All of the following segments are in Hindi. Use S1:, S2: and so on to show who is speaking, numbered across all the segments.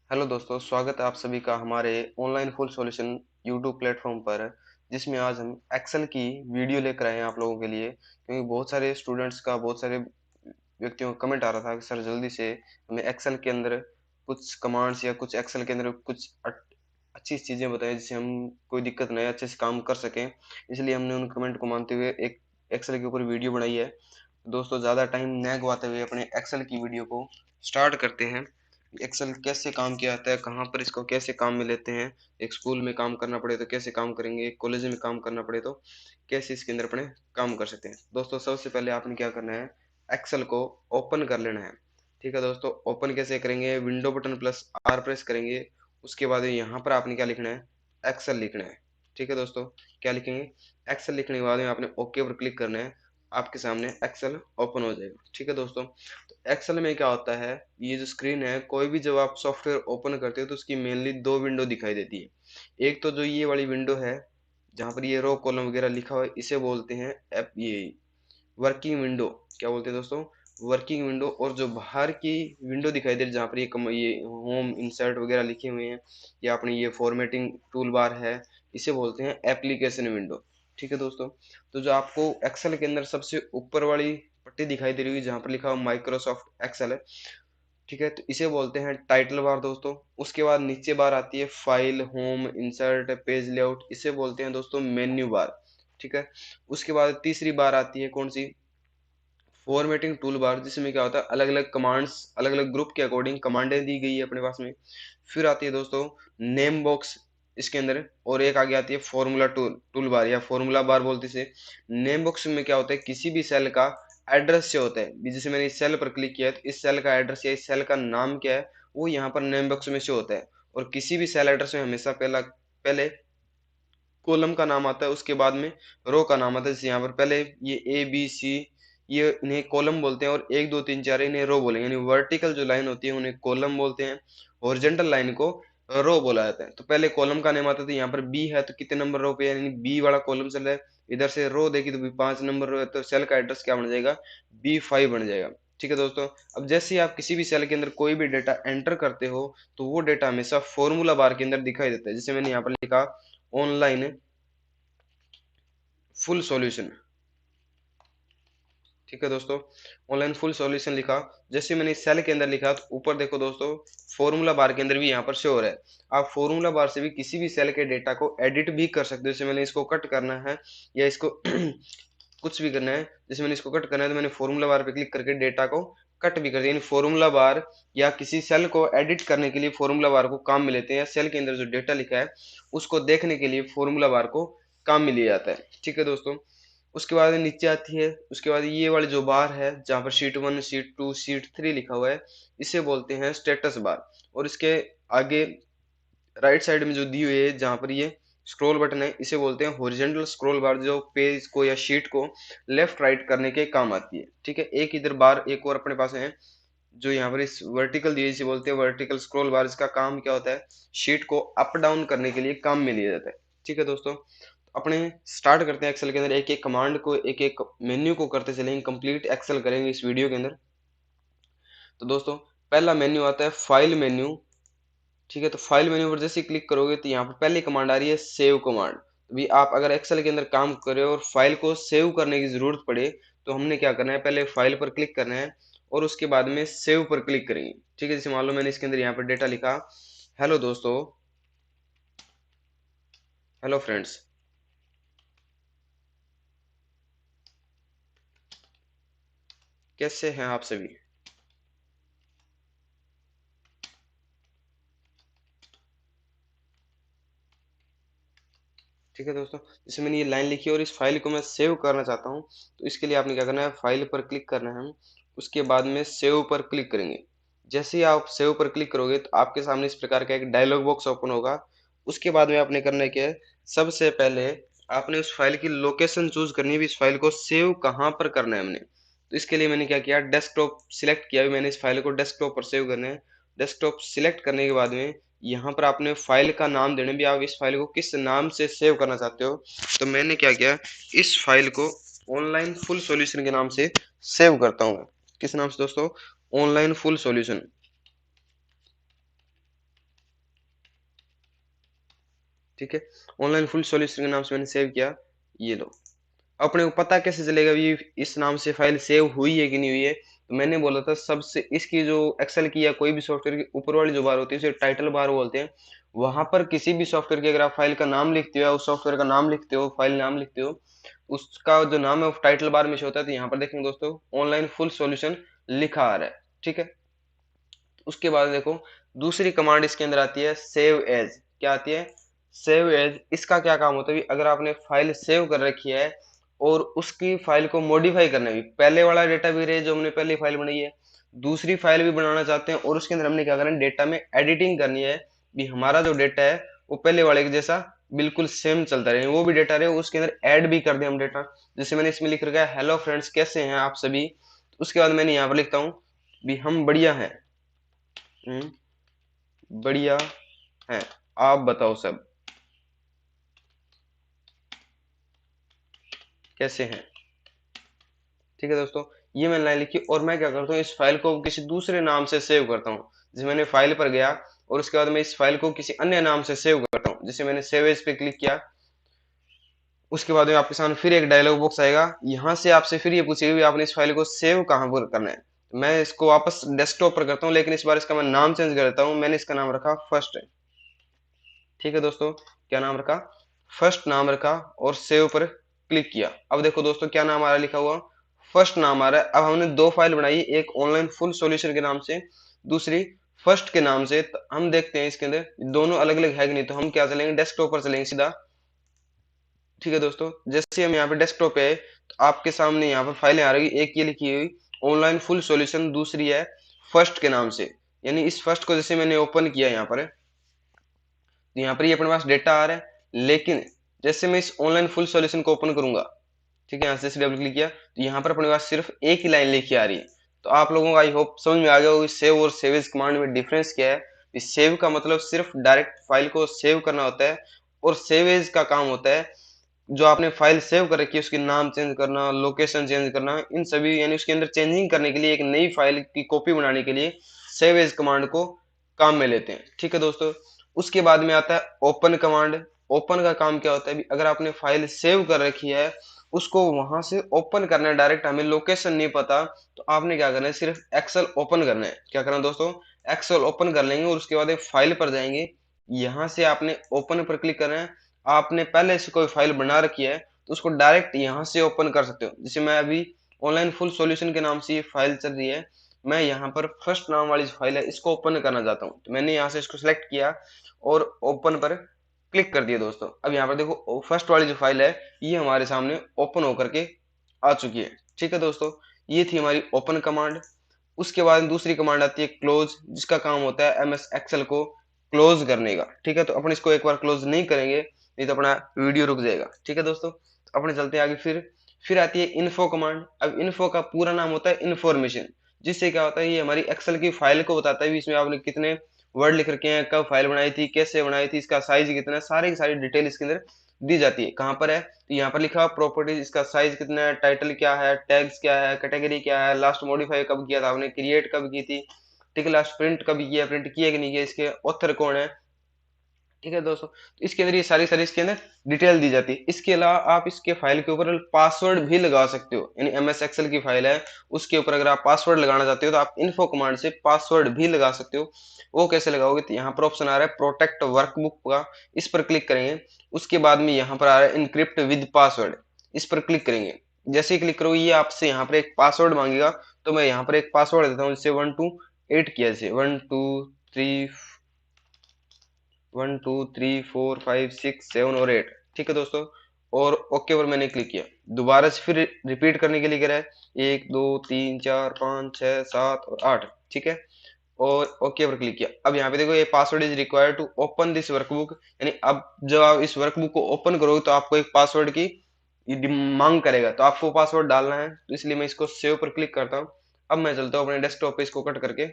S1: हेलो दोस्तों, स्वागत है आप सभी का हमारे online full solution YouTube platform पर, जिसमें आज हम एक्सेल की वीडियो लेकर आए हैं आप लोगों के लिए। क्योंकि बहुत सारे स्टूडेंट्स का, बहुत सारे व्यक्तियों का कमेंट आ रहा था कि सर जल्दी से हमें एक्सेल के अंदर कुछ कमांड्स या कुछ एक्सेल के अंदर कुछ अच्छी चीज़ें बताएं जिससे हम कोई दिक्कत नहीं अच्छे से काम कर सकें। इसलिए हमने उन कमेंट को मानते हुए एक एक्सेल के ऊपर वीडियो बनाई है। दोस्तों, ज़्यादा टाइम न गवाते हुए अपने एक्सेल की वीडियो को स्टार्ट करते हैं। एक्सेल कैसे काम किया जाता है, कहाँ पर इसको कैसे काम में लेते हैं, एक स्कूल में काम करना पड़े तो कैसे काम करेंगे, एक कॉलेज में काम करना पड़े तो कैसे इसके अंदर अपने काम कर सकते हैं। दोस्तों, सबसे पहले आपने क्या करना है, एक्सेल को ओपन कर लेना है। ठीक है दोस्तों, ओपन कैसे करेंगे, window button plus are press करेंगे। उसके बाद यहाँ पर आपने क्या लिखना है, एक्सेल लिखना है। ठीक है दोस्तों, क्या लिखेंगे, एक्सेल लिखने के बाद में आपने ओके पर क्लिक करना है। आपके सामने एक्सेल ओपन हो जाएगा। ठीक है दोस्तों, एक्सेल में क्या होता है, ये जो स्क्रीन है, कोई भी जब आप सॉफ्टवेयर ओपन करते हो तो उसकी मेनली दो विंडो दिखाई देती है। एक तो जो ये वाली विंडो है जहाँ पर ये रो कॉलम वगैरह लिखा हुआ है, इसे बोलते हैं एप ये वर्किंग विंडो। क्या बोलते हैं दोस्तों, वर्किंग विंडो। और जो बाहर की विंडो दिखाई दे रही है जहाँ पर ये होम इंसर्ट वगैरह लिखे हुए हैं, या अपने ये फॉर्मेटिंग टूल बार है, इसे बोलते हैं एप्लीकेशन विंडो। ठीक है दोस्तों, तो जो आपको एक्सेल के अंदर सबसे ऊपर वाली पट्टी दिखाई दे रही है जहाँ पर लिखा हुआ माइक्रोसॉफ्ट एक्सेल है, ठीक है, तो इसे बोलते हैं टाइटल बार दोस्तों। उसके बाद नीचे बार आती है file, home, insert, page layout, इसे बोलते हैं दोस्तों मेन्यू बार। ठीक है, उसके बाद तीसरी बार आती है कौन सी, फॉर्मेटिंग टूल बार, जिसमें क्या होता है अलग अलग कमांड्स, अलग अलग ग्रुप के अकॉर्डिंग कमांडें दी गई है अपने पास में। फिर आती है दोस्तों नेम बॉक्स इसके अंदर, और एक आगे आती है फॉर्मूला टूल बार या फॉर्मूला बार बोलते से। नेम बॉक्स में क्या होता है, किसी भी सेल का एड्रेस से होता है। जैसे मैंने इस सेल पर क्लिक किया है तो इस सेल का एड्रेस या इस सेल का नाम क्या है वो यहाँ पर नेम बॉक्स में से होता है। और किसी भी सेल एड्रेस में हमेशा पहला पहले कॉलम का नाम आता है, उसके बाद में रो का नाम आता है। जैसे यहाँ पर पहले ये ए बी सी, ये इन्हें कॉलम बोलते हैं, और एक दो तीन चार इन्हें रो बोलेंगे। यानी वर्टिकल जो लाइन होती है उन्हें कॉलम बोलते हैं, हॉरिजॉन्टल लाइन को रो बोला जाता है। तो पहले कॉलम का नाम आता है, तो यहाँ पर बी है तो कितने नंबर रो पे है, यानी बी वाला कॉलम चल रहा है। इधर से रो देखी तो भी 5 नंबर रो है, तो सेल का एड्रेस क्या बन जाएगा, B5 बन जाएगा। ठीक है दोस्तों, अब जैसे ही आप किसी भी सेल के अंदर कोई भी डेटा एंटर करते हो तो वो डेटा हमेशा फॉर्मूला बार के अंदर दिखाई देता है। जैसे मैंने यहाँ पर लिखा ऑनलाइन फुल सॉल्यूशन। ठीक है दोस्तों, ऑनलाइन फुल सॉल्यूशन लिखा। जैसे मैंने सेल के अंदर लिखा तो ऊपर देखो दोस्तों, फॉर्मूला बार के अंदर भी यहाँ पर शो हो रहा है। आप फॉर्मूला बार से भी किसी भी सेल के डेटा को एडिट भी कर सकते हो। जैसे मैंने इसको कट करना है या इसको कुछ भी करना है, जैसे मैंने इसको कट करना है तो मैंने फॉर्मूला बार पे क्लिक करके डेटा को कट भी कर दिया। यानी फॉर्मूला बार या किसी सेल को एडिट करने के लिए फॉर्मूला बार को काम में लेते हैं, या सेल के अंदर जो डेटा लिखा है उसको देखने के लिए फॉर्मूला बार को काम में लिया जाता है। ठीक है दोस्तों, उसके बाद नीचे आती है, उसके बाद ये वाली जो बार है जहाँ पर शीट 1, शीट 2, शीट 3 लिखा हुआ है, इसे बोलते हैं स्टेटस बार। और इसके आगे राइट साइड में जो दी हुई है जहाँ पर ये स्क्रॉल बटन है, इसे बोलते हैं हॉरिजॉन्टल स्क्रॉल बार, जो पेज को या शीट को लेफ्ट राइट करने के काम आती है। ठीक है, एक इधर बार एक और अपने पास है जो यहाँ पर इस वर्टिकल दी है, इसे बोलते हैं वर्टिकल स्क्रॉल बार। इसका काम क्या होता है, शीट को अप डाउन करने के लिए काम में लिया जाता है। ठीक है दोस्तों, अपने स्टार्ट करते हैं एक्सेल के अंदर एक एक कमांड को, एक एक मेन्यू को करते चलेंगे, कंप्लीट एक्सेल करेंगे इस वीडियो के अंदर। तो दोस्तों, पहला मेन्यू आता है फाइल मेन्यू। ठीक है, तो फाइल मेन्यू पर जैसे क्लिक करोगे तो यहाँ पर पहली कमांड आ रही है सेव कमांड। अभी आप अगर एक्सेल के अंदर काम कर रहे हो और फाइल को सेव करने की जरूरत पड़े तो हमने क्या करना है, पहले फाइल पर क्लिक करना है और उसके बाद में सेव पर क्लिक करेंगे। ठीक है, जैसे मान लो मैंने इसके अंदर यहाँ पर डेटा लिखा, हेलो दोस्तों, हेलो फ्रेंड्स, कैसे हैं आप सभी। ठीक है दोस्तों, जैसे मैंने ये लाइन लिखी और इस फाइल को मैं सेव करना चाहता हूँ, तो इसके लिए आपने क्या करना है, फाइल पर क्लिक करना है, उसके बाद में सेव पर क्लिक करेंगे। जैसे ही आप सेव पर क्लिक करोगे तो आपके सामने इस प्रकार का एक डायलॉग बॉक्स ओपन होगा। उसके बाद में आपने करना है क्या है, सबसे पहले आपने उस फाइल की लोकेशन चूज करनी है, भी इस फाइल को सेव कहाँ पर करना है हमने। तो इसके लिए मैंने क्या किया, डेस्कटॉप सिलेक्ट किया, मैंने इस फाइल को डेस्कटॉप पर सेव करना है। डेस्कटॉप सिलेक्ट करने के बाद में यहाँ पर आपने फाइल का नाम देना भी, आप इस फाइल को किस नाम से सेव करना चाहते हो। तो मैंने क्या किया, इस फाइल को ऑनलाइन फुल सॉल्यूशन के नाम से सेव करता हूँ। किस नाम से दोस्तों, ऑनलाइन फुल सॉल्यूशन। ठीक है, ऑनलाइन फुल सॉल्यूशन के नाम से मैंने सेव किया, ये लो। अपने को पता कैसे चलेगा ये इस नाम से फाइल सेव हुई है कि नहीं हुई है? तो मैंने बोला था सबसे इसकी जो एक्सेल की या कोई भी सॉफ्टवेयर की ऊपर वाली जो बार होती है उसे टाइटल बार बोलते हैं। वहां पर किसी भी सॉफ्टवेयर की अगर आप फाइल का नाम लिखते हो या उस सॉफ्टवेयर का नाम लिखते हो, फाइल नाम लिखते हो, उसका जो नाम है वो टाइटल बार में शो होता है। तो यहाँ पर देखेंगे दोस्तों ऑनलाइन फुल सॉल्यूशन लिखा आ रहा है, ठीक है। उसके बाद देखो दूसरी कमांड इसके अंदर आती है सेव एज। क्या आती है? Save as. इसका क्या काम होता है? अगर आपने फाइल सेव कर रखी है और उसकी फाइल को मॉडिफाई करना है, पहले वाला डेटा भी रहे जो हमने पहले फाइल बनाई है, दूसरी फाइल भी बनाना चाहते हैं और उसके अंदर हमने क्या करना है, डेटा में एडिटिंग करनी है कि हमारा जो डेटा है वो पहले वाले के जैसा बिल्कुल सेम चलता रहे, वो भी डेटा रहे, उसके अंदर ऐड भी कर दे हम डेटा। जैसे मैंने इसमें लिख रखा है हेलो फ्रेंड्स कैसे हैं आप सभी। उसके बाद मैंने यहाँ पर लिखता हूँ भी हम बढ़िया हैं, बढ़िया है, आप बताओ सब कैसे हैं। ठीक है दोस्तों, ये मैंने लाइन लिखी और मैं क्या करता हूँ इस फाइल को किसी दूसरे नाम से सेव करता हूँ। जैसे मैंने फाइल पर गया और उसके बाद मैं इस फाइल को किसी अन्य नाम से सेव करता हूँ। जैसे मैंने सेव एज पे क्लिक किया, उसके बाद में आपके सामने फिर एक डायलॉग बॉक्स आएगा। यहाँ से आपसे फिर ये पूछेगा भी आपने इस फाइल को सेव कहाँ पर करना है। मैं इसको वापस डेस्कटॉप पर करता हूँ, लेकिन इस बार इसका मैं नाम चेंज कर देता हूँ। मैंने इसका नाम रखा फर्स्ट। ठीक है दोस्तों, क्या नाम रखा? फर्स्ट नाम रखा और सेव पर क्लिक किया। अब देखो दोस्तों क्या नाम आ रहा है लिखा हुआ? फर्स्ट नाम आ रहा है। अब हमने दो फाइल बनाई, एक ऑनलाइन फुल सॉल्यूशन के नाम से, दूसरी फर्स्ट के नाम से। तो हम देखते हैं इसके अंदर दोनों अलग अलग है कि नहीं। तो हम क्या चलेंगे, डेस्कटॉप पर चलेंगे सीधा। ठीक है दोस्तों, जैसे हम यहाँ पे डेस्कटॉप पे आए तो आपके सामने यहाँ पर फाइलें आ रही, एक ये लिखी हुई ऑनलाइन फुल सॉल्यूशन, दूसरी है फर्स्ट के नाम से। यानी इस फर्स्ट को जैसे मैंने ओपन किया यहाँ पर, तो यहाँ पर ये अपने पास डेटा आ रहा है। लेकिन जैसे मैं इस ऑनलाइन फुल सॉल्यूशन को ओपन करूंगा, ठीक है, यहाँ से डबल क्लिक किया तो यहाँ पर अपने पास सिर्फ एक ही लाइन लिखी आ रही है। तो आप लोगों को आई होप समझ में आ गया होगा सेव और सेव एज कमांड में डिफरेंस क्या है। इस सेव का मतलब सिर्फ डायरेक्ट फाइल को सेव करना होता है और सेव एज का काम होता है जो आपने फाइल सेव कर रखी है उसकी नाम चेंज करना, लोकेशन चेंज करना, इन सभी यानी उसके अंदर चेंजिंग करने के लिए, एक नई फाइल की कॉपी बनाने के लिए सेव एज कमांड को काम में लेते हैं। ठीक है दोस्तों, उसके बाद में आता है ओपन कमांड। ओपन का काम क्या होता है? अगर आपने फाइल सेव कर रखी है उसको वहां से ओपन करना है डायरेक्ट, हमें लोकेशन नहीं पता, तो आपने क्या करना है, सिर्फ एक्सेल ओपन करना है। क्या करना है दोस्तों? एक्सेल ओपन कर लेंगे और उसके बाद एक फाइल पर जाएंगे, यहां से आपने ओपन पर क्लिक करना है। आपने पहले से कोई फाइल बना रखी है तो उसको डायरेक्ट यहाँ से ओपन कर सकते हो। जैसे मैं अभी ऑनलाइन फुल सॉल्यूशन के नाम से ये फाइल चल रही है, मैं यहाँ पर फर्स्ट नाम वाली जो फाइल है इसको ओपन करना चाहता हूँ, तो मैंने यहाँ से इसको सिलेक्ट किया और ओपन पर क्लिक कर दिया दोस्तों। अब यहाँ पर देखो फर्स्ट वाली जो फाइल है ये हमारे सामने ओपन होकर के आ चुकी है। ठीक है दोस्तों, ये थी हमारी ओपन कमांड। उसके बाद दूसरी कमांड आती है क्लोज, जिसका काम होता है एमएस एक्सेल को क्लोज करने का। ठीक है, तो अपन इसको एक बार क्लोज नहीं करेंगे नहीं तो अपना वीडियो रुक जाएगा। ठीक है दोस्तों, अपने चलते हैं आगे। फिर आती है इन्फो कमांड। अब इन्फो का पूरा नाम होता है इन्फॉर्मेशन, जिससे क्या होता है ये हमारी एक्सेल की फाइल को बताता है इसमें आपने कितने वर्ड लिख रखे हैं, कब फाइल बनाई थी, कैसे बनाई थी, इसका साइज कितना है, सारी की सारी डिटेल इसके अंदर दी जाती है। कहाँ पर है? तो यहाँ पर लिखा हुआ प्रॉपर्टीज, इसका साइज कितना है, टाइटल क्या है, टैग्स क्या है, कैटेगरी क्या है, लास्ट मॉडिफाई कब किया था आपने, क्रिएट कब की थी, ठीक है, लास्ट प्रिंट कब किया, प्रिंट किया कि नहीं किया, इसके ऑथर कौन है। ठीक है दोस्तों, तो इसके अंदर ये सारी सारी इसके अंदर डिटेल दी जाती है। इसके अलावा आप इसके फाइल के ऊपर पासवर्ड भी लगा सकते हो, यानी एमएस एक्सेल की फाइल है उसके ऊपर अगर आप पासवर्ड लगाना चाहते हो तो आप इन्फो कमांड से पासवर्ड भी लगा सकते हो। वो कैसे लगाओगे? तो यहाँ पर ऑप्शन आ रहा है प्रोटेक्ट वर्कबुक का, इस पर क्लिक करेंगे। उसके बाद में यहाँ पर आ रहा है इनक्रिप्ट विद पासवर्ड, इस पर क्लिक करेंगे। जैसे ही क्लिक करोगे ये आपसे यहाँ पर एक पासवर्ड मांगेगा, तो मैं यहाँ पर एक पासवर्ड देता हूँ, जैसे 128 किया, जैसे 1 2 3 4 5 6 7 और 8। ठीक है दोस्तों, और ओके पर मैंने क्लिक किया। दोबारा से फिर रिपीट करने के लिए कह रहा है 1 2 3 4 5 6 7 और 8। ठीक है, और ओके पर क्लिक किया। अब यहाँ पे देखो ये password is required to open this workbook, यानी अब जब आप इस वर्कबुक को ओपन करोगे तो आपको एक पासवर्ड की मांग करेगा, तो आपको पासवर्ड डालना है। तो इसलिए मैं इसको सेव पर क्लिक करता हूँ। अब मैं चलता हूँ अपने डेस्कटॉप पे इसको कट करके।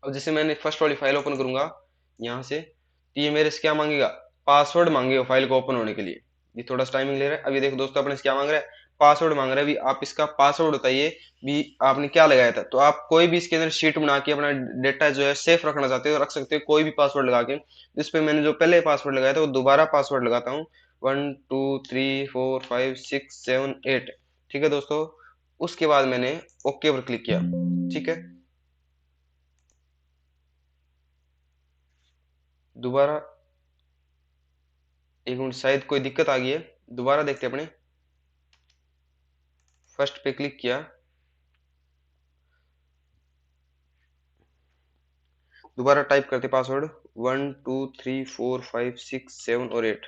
S1: अब जैसे मैंने फर्स्ट वाली फाइल ओपन करूंगा यहाँ से, तो ये मेरे से क्या मांगेगा? पासवर्ड मांगेगा फाइल को ओपन होने के लिए। ये थोड़ा सा टाइमिंग ले रहा है। अब ये देखो दोस्तों अपने से क्या मांग रहा है? पासवर्ड मांग रहा है, भी आप इसका पासवर्ड बताइए, भी आपने क्या लगाया था। तो आप कोई भी इसके अंदर शीट बना के अपना डेटा जो है सेफ रखना चाहते हो रख सकते हो, कोई भी पासवर्ड लगा के। इस पे मैंने जो पहले पासवर्ड लगाया था वो दोबारा पासवर्ड लगाता हूँ, 1 2 3 4 5 6 7 8। ठीक है दोस्तों, उसके बाद मैंने ओके पर क्लिक किया। ठीक है, दोबारा एक मिनट, शायद कोई दिक्कत आ गई है, दोबारा देखते हैं अपने। फर्स्ट पे क्लिक किया, दोबारा टाइप करते पासवर्ड 1 2 3 4 5 6 7 और 8,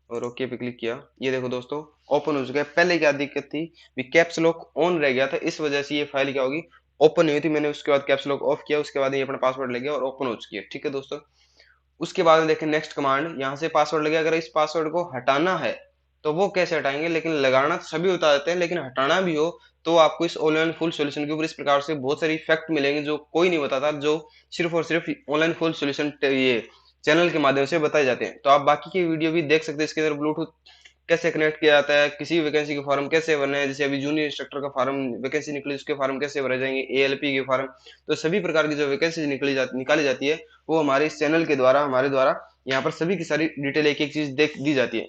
S1: और ओके पे क्लिक किया। ये देखो दोस्तों, ओपन हो चुका है। पहले क्या दिक्कत थी, भी कैप्स लॉक ऑन रह गया था, इस वजह से ये फाइल क्या होगी, ओपन नहीं हुई थी। मैंने उसके बाद कैप्स लॉक ऑफ किया, उसके बाद ये अपना पासवर्ड ले गया और ओपन हो चुकी है। ठीक है दोस्तों, उसके बाद में देखें नेक्स्ट कमांड, यहाँ से पासवर्ड लगे, अगर इस पासवर्ड को हटाना है तो वो कैसे हटाएंगे। लेकिन लगाना तो सभी बता देते हैं, लेकिन हटाना भी हो तो आपको इस ऑनलाइन फुल सॉल्यूशन के ऊपर इस प्रकार से बहुत सारी फैक्ट मिलेंगे जो कोई नहीं बताता, जो सिर्फ और सिर्फ ऑनलाइन फुल सॉल्यूशन ये चैनल के माध्यम से बताए जाते हैं। तो आप बाकी की वीडियो भी देख सकते हैं। इसके अंदर ब्लूटूथ कैसे कनेक्ट किया जाता है, किसी वैकेंसी के फॉर्म कैसे भरने हैं, जैसे अभी जूनियर इंस्ट्रक्टर का फॉर्म वैकेंसी निकली उसके फॉर्म कैसे भरे जाएंगे, एएलपी के फॉर्म। तो सभी प्रकार की जो वैकेंसी निकाली जाती है वो हमारे इस चैनल के द्वारा, हमारे द्वारा यहाँ पर सभी की सारी डिटेल एक एक चीज देख दी जाती है।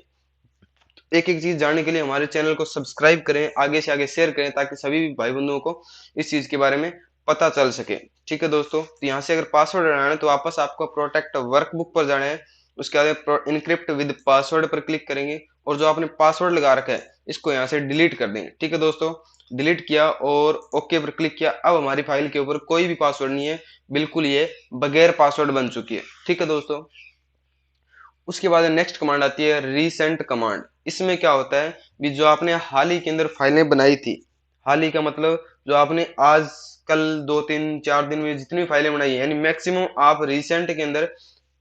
S1: एक एक चीज जानने के लिए हमारे चैनल को सब्सक्राइब करें, आगे से आगे शेयर करें, ताकि सभी भाई बंधुओं को इस चीज के बारे में पता चल सके। ठीक है दोस्तों, तो यहाँ से अगर पासवर्ड हटाना है तो वापस आपको प्रोटेक्ट वर्कबुक पर जाना है, उसके बाद इनक्रिप्ट विद पासवर्ड पर क्लिक करेंगे, और जो आपने पासवर्ड लगा रखा है इसको यहाँ से डिलीट कर देंगे। ठीक है दोस्तों, डिलीट किया और ओके पर क्लिक किया। अब हमारी फाइल के ऊपर कोई भी पासवर्ड नहीं है, बिल्कुल ये बगैर पासवर्ड बन चुकी है। ठीक है दोस्तों, उसके बाद नेक्स्ट कमांड आती है रीसेंट कमांड। इसमें क्या होता है, भी जो आपने हाल ही के अंदर फाइलें बनाई थी, हाल ही का मतलब जो आपने आज कल 2 3 4 दिन में जितनी फाइलें बनाई है, यानी मैक्सिमम आप रिसेंट के अंदर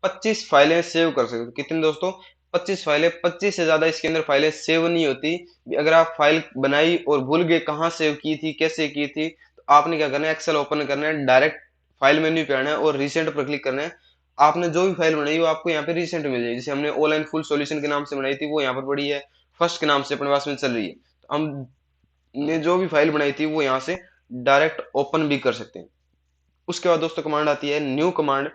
S1: 25 फाइलें सेव कर सकते हो। कितने दोस्तों, 25 फाइलें। 25 से ज्यादा इसके अंदर फाइलें सेव नहीं होती। अगर आप फाइल बनाई और भूल गए कहाँ सेव की थी, कैसे की थी, तो आपने क्या करना है, एक्सेल ओपन करना है, डायरेक्ट फाइल मेन्यू पे आना है और रिसेंट पर क्लिक करना है। आपने जो भी फाइल बनाई वो आपको यहाँ पे रिसेंट मिल जाएगी। जैसे हमने ऑनलाइन फुल सॉल्यूशन के नाम से बनाई थी वो यहाँ पर पड़ी है, फर्स्ट के नाम से अपने पास में चल रही है। तो हमने जो भी फाइल बनाई थी वो यहाँ से डायरेक्ट ओपन भी कर सकते हैं। उसके बाद दोस्तों कमांड आती है न्यू कमांड।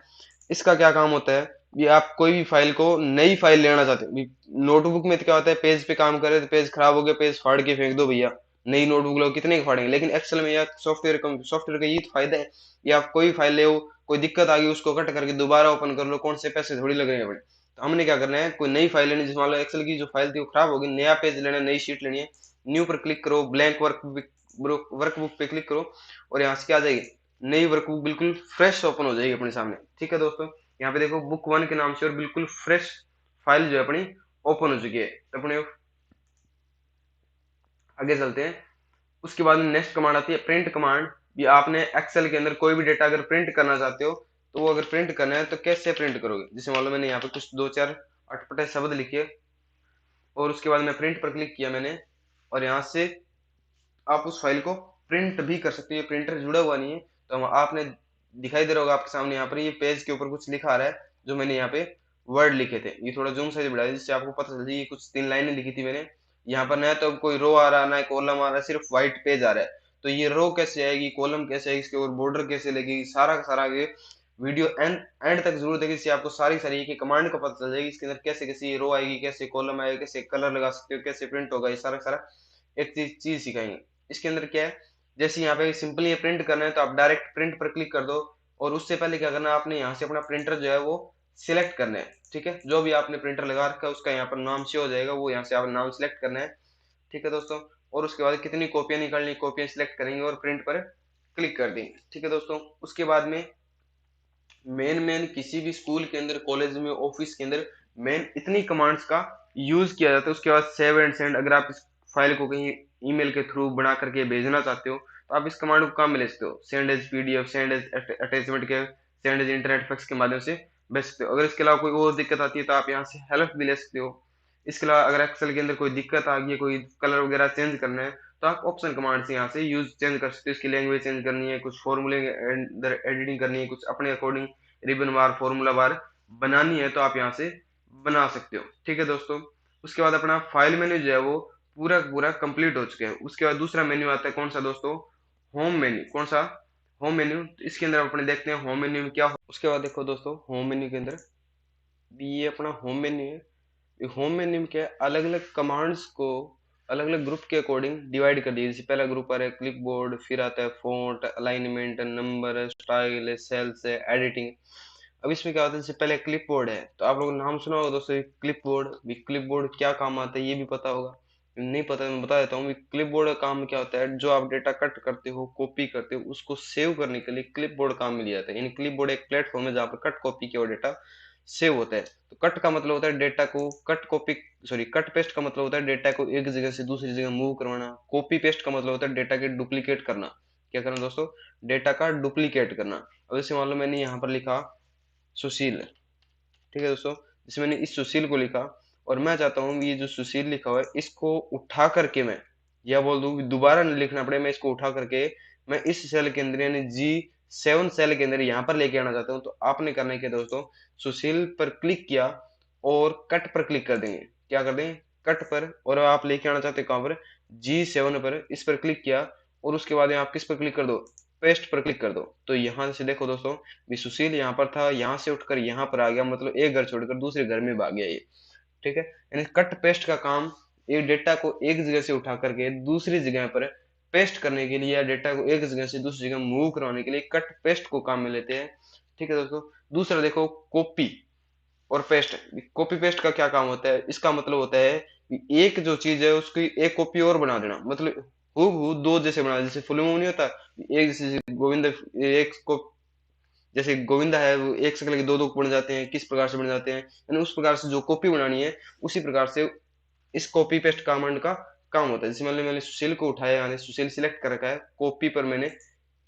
S1: इसका क्या काम होता है, ये आप कोई भी फाइल को, नई फाइल लेना चाहते हो। नोटबुक में तो क्या होता है, पेज पे काम करे तो पेज खराब हो गया, पेज फाड़ के फेंक दो भैया, नई नोटबुक लो, कितने के फाड़ेंगे। लेकिन एक्सेल में या सॉफ्टवेयर का ये तो फायदा है, ये आप कोई भी फाइल ले, कोई दिक्कत आ गई उसको कट करके दोबारा ओपन कर लो, कौन से पैसे थोड़ी लग रहे हैं बड़े। तो हमने क्या करना है, कोई नई फाइल लेनी, जिस मान लो एक्सेल की जो फाइल थी वो खराब हो गई, नया पेज लेना है, नई शीट लेनी है, न्यू पर क्लिक करो, ब्लैंक वर्कबुक पे क्लिक करो, और यहाँ से क्या आ जाएगी, नई वर्कबुक बिल्कुल फ्रेश ओपन हो जाएगी अपने सामने। ठीक है दोस्तों, यहाँ पे देखो बुक 1 के नाम से और बिल्कुल फ्रेश फाइल जो है अपनी ओपन हो चुकी है। तो अपने आगे चलते हैं। उसके बाद नेक्स्ट कमांड आती है प्रिंट कमांड। ये आपने एक्सेल के अंदर कोई भी डेटा अगर प्रिंट करना चाहते हो, तो वो अगर प्रिंट करना है तो कैसे प्रिंट करोगे। जैसे मान लो मैंने यहाँ पे कुछ 2 4 अटपटे शब्द लिखे और उसके बाद मैं प्रिंट पर क्लिक किया मैंने, और यहाँ से आप उस फाइल को प्रिंट भी कर सकते हो। ये प्रिंटर जुड़ा हुआ नहीं है, तो आपने दिखाई दे रहा होगा आपके सामने, यहाँ पर ये पेज के ऊपर कुछ लिखा आ रहा है, जो मैंने यहाँ पे वर्ड लिखे थे। ये थोड़ा जूम साइज बढ़ा है जिससे आपको पता चल जाए, ये कुछ 3 लाइनें लिखी थी मैंने। यहाँ पर ना तो कोई रो आ रहा, ना कॉलम आ रहा है, सिर्फ व्हाइट पेज आ रहा है। तो ये रो कैसे आएगी, कॉलम कैसे आएगी, इसके ऊपर बॉर्डर कैसे लगेगी, सारा का सारा ये वीडियो एंड एंड तक जरूर देखिए, इससे आपको सारी सारी एक कमांड का पता चल जाएगी, इसके अंदर कैसे कैसे ये रो आएगी, कैसे कॉलम आएगा, कैसे कलर लगा सकते हो, कैसे प्रिंट होगा, ये सारा सारा एक चीज चीज सिखाएंगे। इसके अंदर क्या है, जैसे यहाँ पे सिंपली ये प्रिंट करना है तो आप डायरेक्ट प्रिंट पर क्लिक कर दो, और उससे पहले क्या करना है, आपने यहाँ से अपना प्रिंटर जो है वो सिलेक्ट करना है। ठीक है, जो भी आपने प्रिंटर लगा रखा है उसका यहाँ पर नाम शो हो जाएगा, वो यहाँ से आप नाम सिलेक्ट करना है। ठीक है दोस्तों, और उसके बाद कितनी कॉपियां निकालनी, कॉपियां सिलेक्ट करेंगे और प्रिंट पर क्लिक कर देंगे। ठीक है दोस्तों, उसके बाद में मेन किसी भी स्कूल के अंदर, कॉलेज में, ऑफिस के अंदर मेन इतनी कमांड्स का यूज किया जाता है। उसके बाद सेव एंड सेंड, अगर आप इस फाइल को कहीं ईमेल के थ्रू बना करके भेजना चाहते हो तो आप इस कमांड को काम में ले सकते हो। Send as PDF, send as attachment के, सेंड एज इंटरनेट फैक्स के माध्यम से भेज सकते हो। अगर इसके अलावा कोई और दिक्कत आती है तो आप यहाँ से हेल्प भी ले सकते हो। इसके अलावा अगर एक्सेल के अंदर कोई दिक्कत आ गई है, कोई कलर वगैरह चेंज करना है, तो आप ऑप्शन कमांड से यहाँ से यूज चेंज कर सकते हो। इसकी लैंग्वेज चेंज करनी है, कुछ फॉर्मूले अंदर एडिटिंग करनी है, कुछ अपने अकॉर्डिंग रिबन बार, फॉर्मूला बार बनानी है तो आप यहाँ से बना सकते हो। ठीक है दोस्तों, उसके बाद अपना फाइल मेन्यू जो है वो पूरा पूरा कंप्लीट हो चुके हैं। उसके बाद दूसरा मेन्यू आता है कौन सा दोस्तों, होम मेन्यू। कौन सा, होम मेन्यू। तो इसके अंदर अपने देखते हैं होम मेन्यू में क्या हो। उसके बाद देखो दोस्तों होम मेन्यू के अंदर भी ये अपना होम मेन्यू है। ये होम मेन्यू में क्या है, अलग अलग कमांड्स को अलग अलग ग्रुप के अकॉर्डिंग डिवाइड कर दिया। जैसे पहला ग्रुप आ रहा है क्लिपबोर्ड, फिर आता है font, alignment, number, style, cells, editing. अब इसमें क्या होता है, जैसे पहले क्लिपबोर्ड है तो आप लोगों ने नाम सुना होगा दोस्तों क्लिपबोर्ड। भी क्लिपबोर्ड क्या काम आता है ये भी पता होगा, नहीं पता मैं बता देता हूँ। क्लिपबोर्ड का काम क्या होता है, जो आप डेटा कट करते हो, कॉपी करते हो, उसको सेव करने के लिए क्लिपबोर्ड काम में लिया जाता है। यानी क्लिपबोर्ड एक प्लेटफॉर्म है जहाँ पर कट कॉपी किया हुआ डेटा सेव होता है। तो कट का मतलब होता है डेटा को cut copy, sorry cut paste का मतलब होता है डेटा को एक जगह से दूसरी जगह मूव करवाना। कॉपी पेस्ट का मतलब होता है डेटा के डुप्लीकेट करना। क्या करना दोस्तों, डेटा का डुप्लीकेट करना। अब जैसे मान लो मैंने यहाँ पर लिखा सुशील, ठीक है दोस्तों, जैसे मैंने इस सुशील को लिखा और मैं चाहता हूँ ये जो सुशील लिखा हुआ है इसको उठा करके मैं, या बोल दूं दोबारा नहीं लिखना पड़े, मैं इसको उठा करके मैं इस सेल के अंदर यानी G7 सेल के अंदर यहाँ पर लेके आना चाहता हूँ। तो आपने करना है क्या दोस्तों, सुशील पर क्लिक किया और कट पर क्लिक कर देंगे। क्या कर देंगे, कट पर। और आप लेके आना चाहते हैं कहाँ पर, G7 पर। इस पर क्लिक किया और उसके बाद आप किस पर क्लिक कर दो, पेस्ट पर क्लिक कर दो। तो यहाँ से देखो दोस्तों, भी सुशील यहाँ पर था, यहाँ से उठकर यहाँ पर आ गया, मतलब एक घर छोड़कर दूसरे घर में भाग गया ये। ठीक है, यानी कट पेस्ट का काम एक डेटा को एक जगह से उठा करके दूसरी जगह पर पेस्ट करने के लिए, या डेटा को एक जगह से दूसरी जगह मूव करवाने के लिए कट पेस्ट को काम में लेते हैं। ठीक है दोस्तों। दूसरा देखो कॉपी और पेस्ट। कॉपी पेस्ट का क्या काम होता है, इसका मतलब होता है कि एक जो चीज है उसकी एक कॉपी और बना देना, मतलब हूबहू दो जैसे बना। जैसे फिल्मों में नहीं होता, एक जैसे गोविंद, एक को जैसे गोविंदा है वो एक से लेके दो दो बन जाते हैं, किस प्रकार से बन जाते हैं, यानी उस प्रकार से जो कॉपी बनानी है उसी प्रकार से इस कॉपी पेस्ट कमांड का काम होता है। जैसे मान लो मैंने सुशील को उठाया, यानी सुशील सिलेक्ट कर रखा है, कॉपी पर मैंने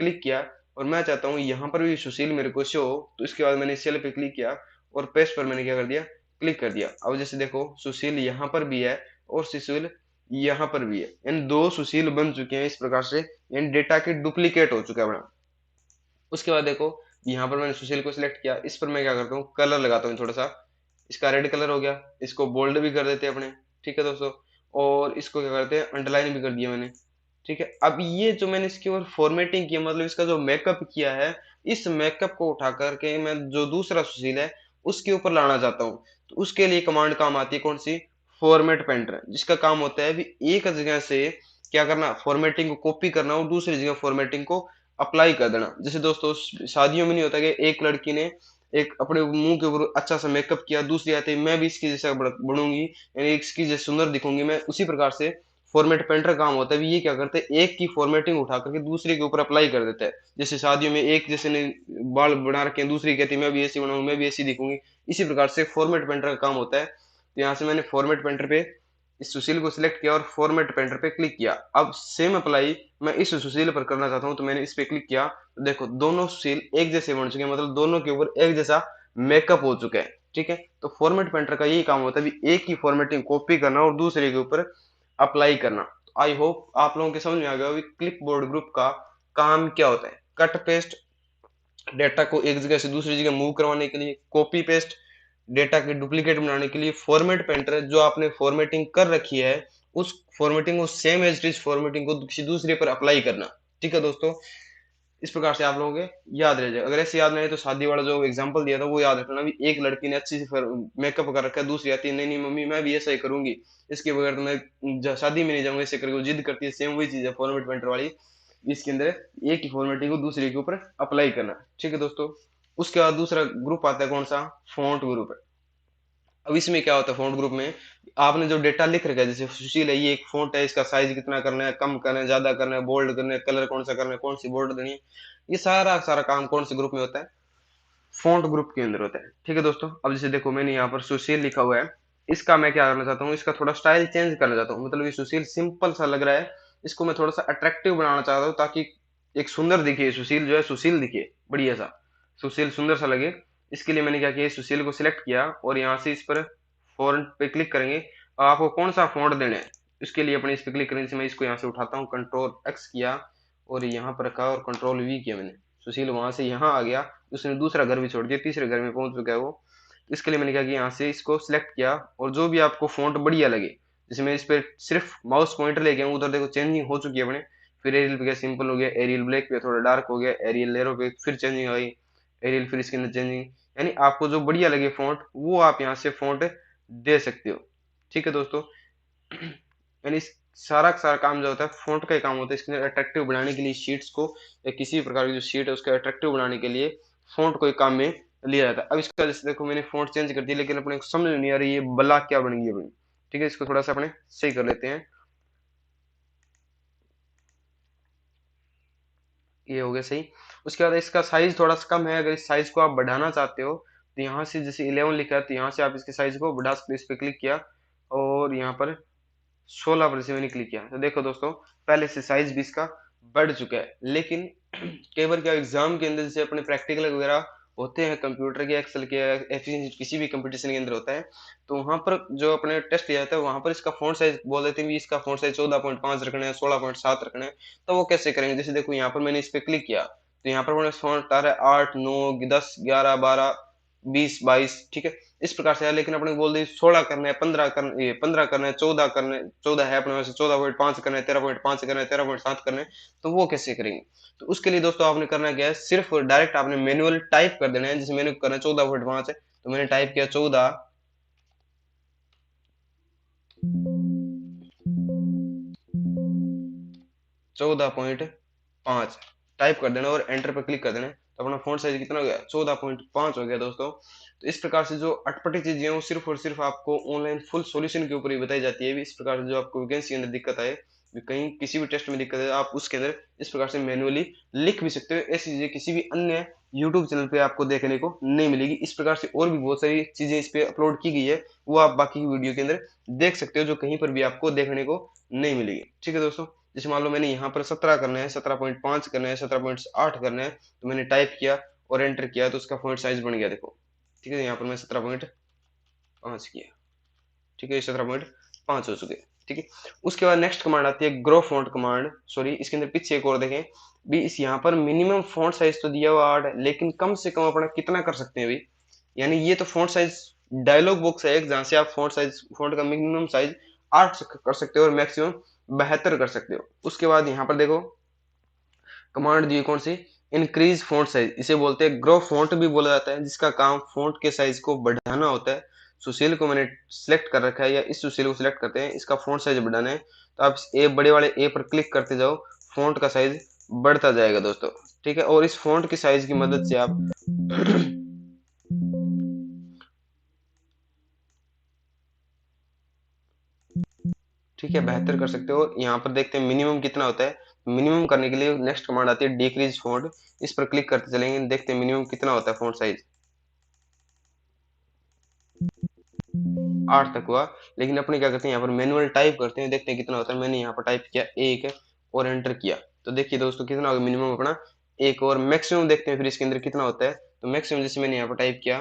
S1: क्लिक किया और मैं चाहता हूँ यहाँ पर भी सुशील मेरे को शो हो। तो इसके बाद मैंने सेल पे क्लिक किया और पेस्ट पर मैंने क्या कर दिया, क्लिक कर दिया। अब जैसे देखो सुशील यहाँ पर भी है और सुशील यहाँ पर भी है, यानी दो सुशील बन चुके हैं इस प्रकार से, यानी डेटा के डुप्लीकेट हो चुका है बड़ा। उसके बाद देखो यहाँ पर मैंने सुशील को सिलेक्ट किया, इस पर मैं क्या करता हूँ, कलर लगाता हूँ थोड़ा सा। इसका रेड कलर हो गया, इसको बोल्ड भी कर देते हैं अपने। ठीक है दोस्तों, और इसको क्या करते हैं, अंडरलाइन भी कर दिया मैंने। ठीक है, अब ये जो मैंने इसके ऊपर फॉर्मेटिंग की, मतलब इसका जो मेकअप किया है, इस मेकअप को उठा करके मैं जो दूसरा सुशील है उसके ऊपर लाना चाहता हूँ। तो उसके लिए कमांड काम आती है कौन सी, फॉर्मेट पेंटर, जिसका काम होता है भी एक जगह से क्या करना, फॉर्मेटिंग को कॉपी करना और दूसरी जगह फॉर्मेटिंग को अप्लाई कर देना। जैसे दोस्तों शादियों में नहीं होता कि एक लड़की ने एक अपने मुंह के ऊपर अच्छा सा मेकअप किया, दूसरी आते ही मैं भी इसकी जैसा बनूंगी, यानी इसकी जैसे सुंदर दिखूंगी मैं, उसी प्रकार से फॉर्मेट पेंटर काम होता है। ये क्या करते हैं, एक की फॉर्मेटिंग उठा करके दूसरे के ऊपर अप्लाई कर देता है। जैसे शादियों में एक जैसे ने बाल बना रखे हैं, दूसरी कहती है मैं भी ऐसी बनाऊंगी, मैं भी ऐसी दिखूंगी। इसी प्रकार से फॉर्मेट पेंटर का काम होता है। तो यहाँ से मैंने फॉर्मेट पेंटर पे इस सुशील को सिलेक्ट किया और फॉर्मेट पेंटर पे क्लिक किया। अब सेम अप्लाई मैं इस सुशील पर करना चाहता हूँ, तो मैंने इस पे क्लिक किया। तो देखो दोनों सुशील एक जैसे बन चुके हैं, मतलब दोनों के ऊपर एक जैसा मेकअप हो चुका है। ठीक है, तो फॉर्मेट पेंटर का यही काम होता है, एक ही फॉर्मेटिंग कॉपी करना और दूसरे के ऊपर अप्लाई करना। आई होप आप लोगों के समझ में आ गया क्लिप बोर्ड ग्रुप का काम क्या होता है। कट पेस्ट, डेटा को एक जगह से दूसरी जगह मूव करवाने के लिए। कॉपी पेस्ट, डेटा के डुप्लीकेट बनाने के लिए। फॉर्मेट पेंटर, जो आपने फॉर्मेटिंग कर रखी है उस फॉर्मेटिंग को same as it is formatting को किसी दूसरे पर अप्लाई करना। ठीक है दोस्तों, इस प्रकार से आप लोगों के याद रह जाए। अगर ऐसे याद नहीं है तो शादी वाला जो एग्जांपल दिया था वो याद रखना। भी एक लड़की ने अच्छी से मेकअप कर रखा है, दूसरी आती है नहीं नहीं मम्मी मैं भी ऐसा ही करूंगी, इसके बगैर तो मैं शादी में नहीं जाऊंगा, ऐसे करके वो जिद करती है। सेम वही चीज है फॉर्मेट पेंटर वाली, इसके अंदर एक ही फॉर्मेटिंग को दूसरे के ऊपर अप्लाई करना। ठीक है दोस्तों, उसके बाद दूसरा ग्रुप आता है कौन सा, फॉन्ट ग्रुप है। अब इसमें क्या होता है, फॉन्ट ग्रुप में आपने जो डेटा लिख रखा है, जैसे सुशील है, ये एक फॉन्ट है, इसका साइज कितना करना है, कम करना है, ज्यादा करना है, बोल्ड करना है, कलर कौन सा करना है, कौन सी बॉर्डर देनी है, ये सारा सारा काम कौन से ग्रुप में होता है, फॉन्ट ग्रुप के अंदर होता है। ठीक है दोस्तों, अब जैसे देखो मैंने यहाँ पर सुशील लिखा हुआ है, इसका मैं क्या करना चाहता हूँ, इसका थोड़ा स्टाइल चेंज करना चाहता हूँ। मतलब ये सुशील सिंपल सा लग रहा है, इसको मैं थोड़ा सा अट्रैक्टिव बनाना चाहता हूँ, ताकि एक सुंदर दिखे सुशील, जो है सुशील दिखे बढ़िया सा, सुशील सुंदर सा लगे। इसके लिए मैंने क्या किया, सुशील को सिलेक्ट किया और यहाँ से इस पर फॉन्ट पे क्लिक करेंगे। और आपको कौन सा फॉन्ट देना है इसके लिए अपने इस पे क्लिक करने से मैं इसको यहाँ से उठाता हूँ, कंट्रोल एक्स किया और यहाँ पर रखा और कंट्रोल वी किया मैंने। सुशील वहां से यहाँ आ गया, उसने दूसरा घर भी छोड़ दिया, तीसरे घर में पहुंच चुका है वो। इसके लिए मैंने क्या किया, यहाँ से इसको सिलेक्ट किया और जो भी आपको फॉन्ट बढ़िया लगे, जैसे मैं इस पे सिर्फ माउस पॉइंटर लेके आऊँ, उधर देखो चेंजिंग हो चुकी है अपने। फिर एरियल पे गया, सिंपल हो गया, एरियल ब्लैक पे थोड़ा डार्क हो गया, एरियल लेरो पे फिर चेंजिंग आई, एरियल फिर इसके अंदर चेंजिंग। यानी आपको जो बढ़िया लगे फॉन्ट वो आप यहाँ से फॉन्ट दे सकते हो। ठीक है दोस्तों। यानी सारा का सारा काम जो होता है फॉन्ट का ही काम होता है। इसके अंदर अट्रैक्टिव बनाने के लिए शीट्स को, या किसी भी प्रकार की जो शीट है उसको अट्रैक्टिव बनाने के लिए फॉन्ट को एक काम में लिया जाता है। अब इसका जैसे देखो मैंने फॉन्ट चेंज कर दिया, लेकिन अपने को समझ नहीं आ रही ये बला क्या बन गई है। ठीक है, इसको थोड़ा सा अपने सही कर लेते हैं। ये हो गया सही। उसके बाद इसका साइज थोड़ा सा कम है, अगर इस साइज को आप बढ़ाना चाहते हो तो यहाँ से जैसे 11 लिखा है तो यहाँ से आप इसके साइज को बढ़ा सकते हो। इस पे क्लिक किया और यहाँ पर 16 पर से मैंने क्लिक किया तो देखो दोस्तों पहले से साइज भी इसका बढ़ चुका है। लेकिन कई बार क्या एग्जाम के अंदर जैसे अपने प्रैक्टिकल वगैरह होते हैं कंप्यूटर के, एक्सेल के, एफिशिएंसी किसी भी कंपटीशन के अंदर होता है, तो वहां पर जो अपने टेस्ट दिया जाता है वहां पर इसका फॉन्ट साइज बोल देते हैं भी इसका फॉन्ट साइज 14.5 रखना है, 16.7 रखना है। तो वो कैसे करेंगे, जैसे देखो यहाँ पर मैंने इस पे क्लिक किया तो यहाँ पर फॉन्ट आ रहा है 8, 9, 10, 11, 12, 20, 22। ठीक है, इस प्रकार से है। लेकिन अपने को बोल दी 16 करना है, 15 करना, ये 15 करना है, 14 करना है, 14 है अपने पास, 14.5 करना है, 13.5 करना है, 13.7 करना है। तो वो कैसे करेंगे, तो उसके लिए दोस्तों आपने करना क्या है, सिर्फ डायरेक्ट आपने मैनुअल टाइप कर देना है। जैसे मैंने करना है 14.5 है तो मैंने टाइप किया 14.5 टाइप कर देना और एंटर पर क्लिक कर देना। तो अपना फॉन्ट साइज कितना हो गया, 14.5 हो गया दोस्तों। तो इस प्रकार से जो अटपटी चीजें हैं वो सिर्फ और सिर्फ आपको ऑनलाइन फुल सॉल्यूशन के ऊपर ही बताई जाती है। इस प्रकार से जो आपको वैकेंसी के अंदर दिक्कत आए, कहीं किसी भी टेस्ट में दिक्कत है, आप उसके अंदर इस प्रकार से मैनुअली लिख भी सकते हो। ऐसी चीजें किसी भी अन्य यूट्यूब चैनल पे आपको देखने को नहीं मिलेगी। इस प्रकार से और भी बहुत सारी चीजें इस पे अपलोड की गई है, वो आप बाकी की वीडियो के अंदर देख सकते हो, जो कहीं पर भी आपको देखने को नहीं मिलेगी। ठीक है दोस्तों, जैसे मान लो मैंने यहाँ पर 17 करना है, 17.5 करना है, 17.8 करना है, तो मैंने टाइप किया और एंटर किया तो उसका फॉन्ट साइज बन गया देखो। ठीक है, यहाँ पर मैं 17.5 किया। ठीक है, 17.5 हो चुके। ठीक है, उसके बाद नेक्स्ट कमांड आती है ग्रो फॉन्ट कमांड। सॉरी, इसके अंदर पीछे एक और देखें भी, इस यहाँ पर मिनिमम फॉन्ट साइज तो दिया हुआ 8 है, लेकिन कम से कम अपना कितना कर सकते हैं भाई। यानी ये तो फॉन्ट साइज डायलॉग बॉक्स है एक, जहां से आप फॉन्ट का मिनिमम साइज 8 कर सकते हो और मैक्सिमम 72 कर सकते हो। उसके बाद यहाँ पर देखो कमांड दी कौन सी, इंक्रीज फॉन्ट साइज, इसे बोलते हैं ग्रो फॉन्ट भी बोला जाता है, जिसका काम फॉन्ट के साइज को बढ़ाना होता है। सुशील को मैंने सिलेक्ट कर रखा है, या इस सुशील को सिलेक्ट करते हैं, इसका फॉन्ट साइज बढ़ाना है तो आप ए बड़े वाले ए पर क्लिक करते जाओ, फॉन्ट का साइज बढ़ता जाएगा दोस्तों। ठीक है, और इस फॉन्ट की साइज की मदद से आप ठीक है बेहतर कर सकते हो। यहाँ पर देखते हैं मिनिमम कितना होता है। मिनिमम करने के लिए नेक्स्ट कमांड आती है डिक्रीज फॉन्ट, इस पर क्लिक करते चलेंगे, देखते हैं मिनिमम कितना होता है फॉन्ट साइज। 8 तक हुआ। लेकिन अपने क्या करते हैं, यहाँ पर मैनुअल टाइप करते हैं, देखते हैं कितना होता है। मैंने यहाँ पर टाइप किया 1 और एंटर किया तो देखिए दोस्तों कितना होगा मिनिमम अपना 1। और मैक्सिमम देखते हैं फिर इसके अंदर कितना होता है। तो मैक्सिमम जैसे मैंने यहाँ पर टाइप किया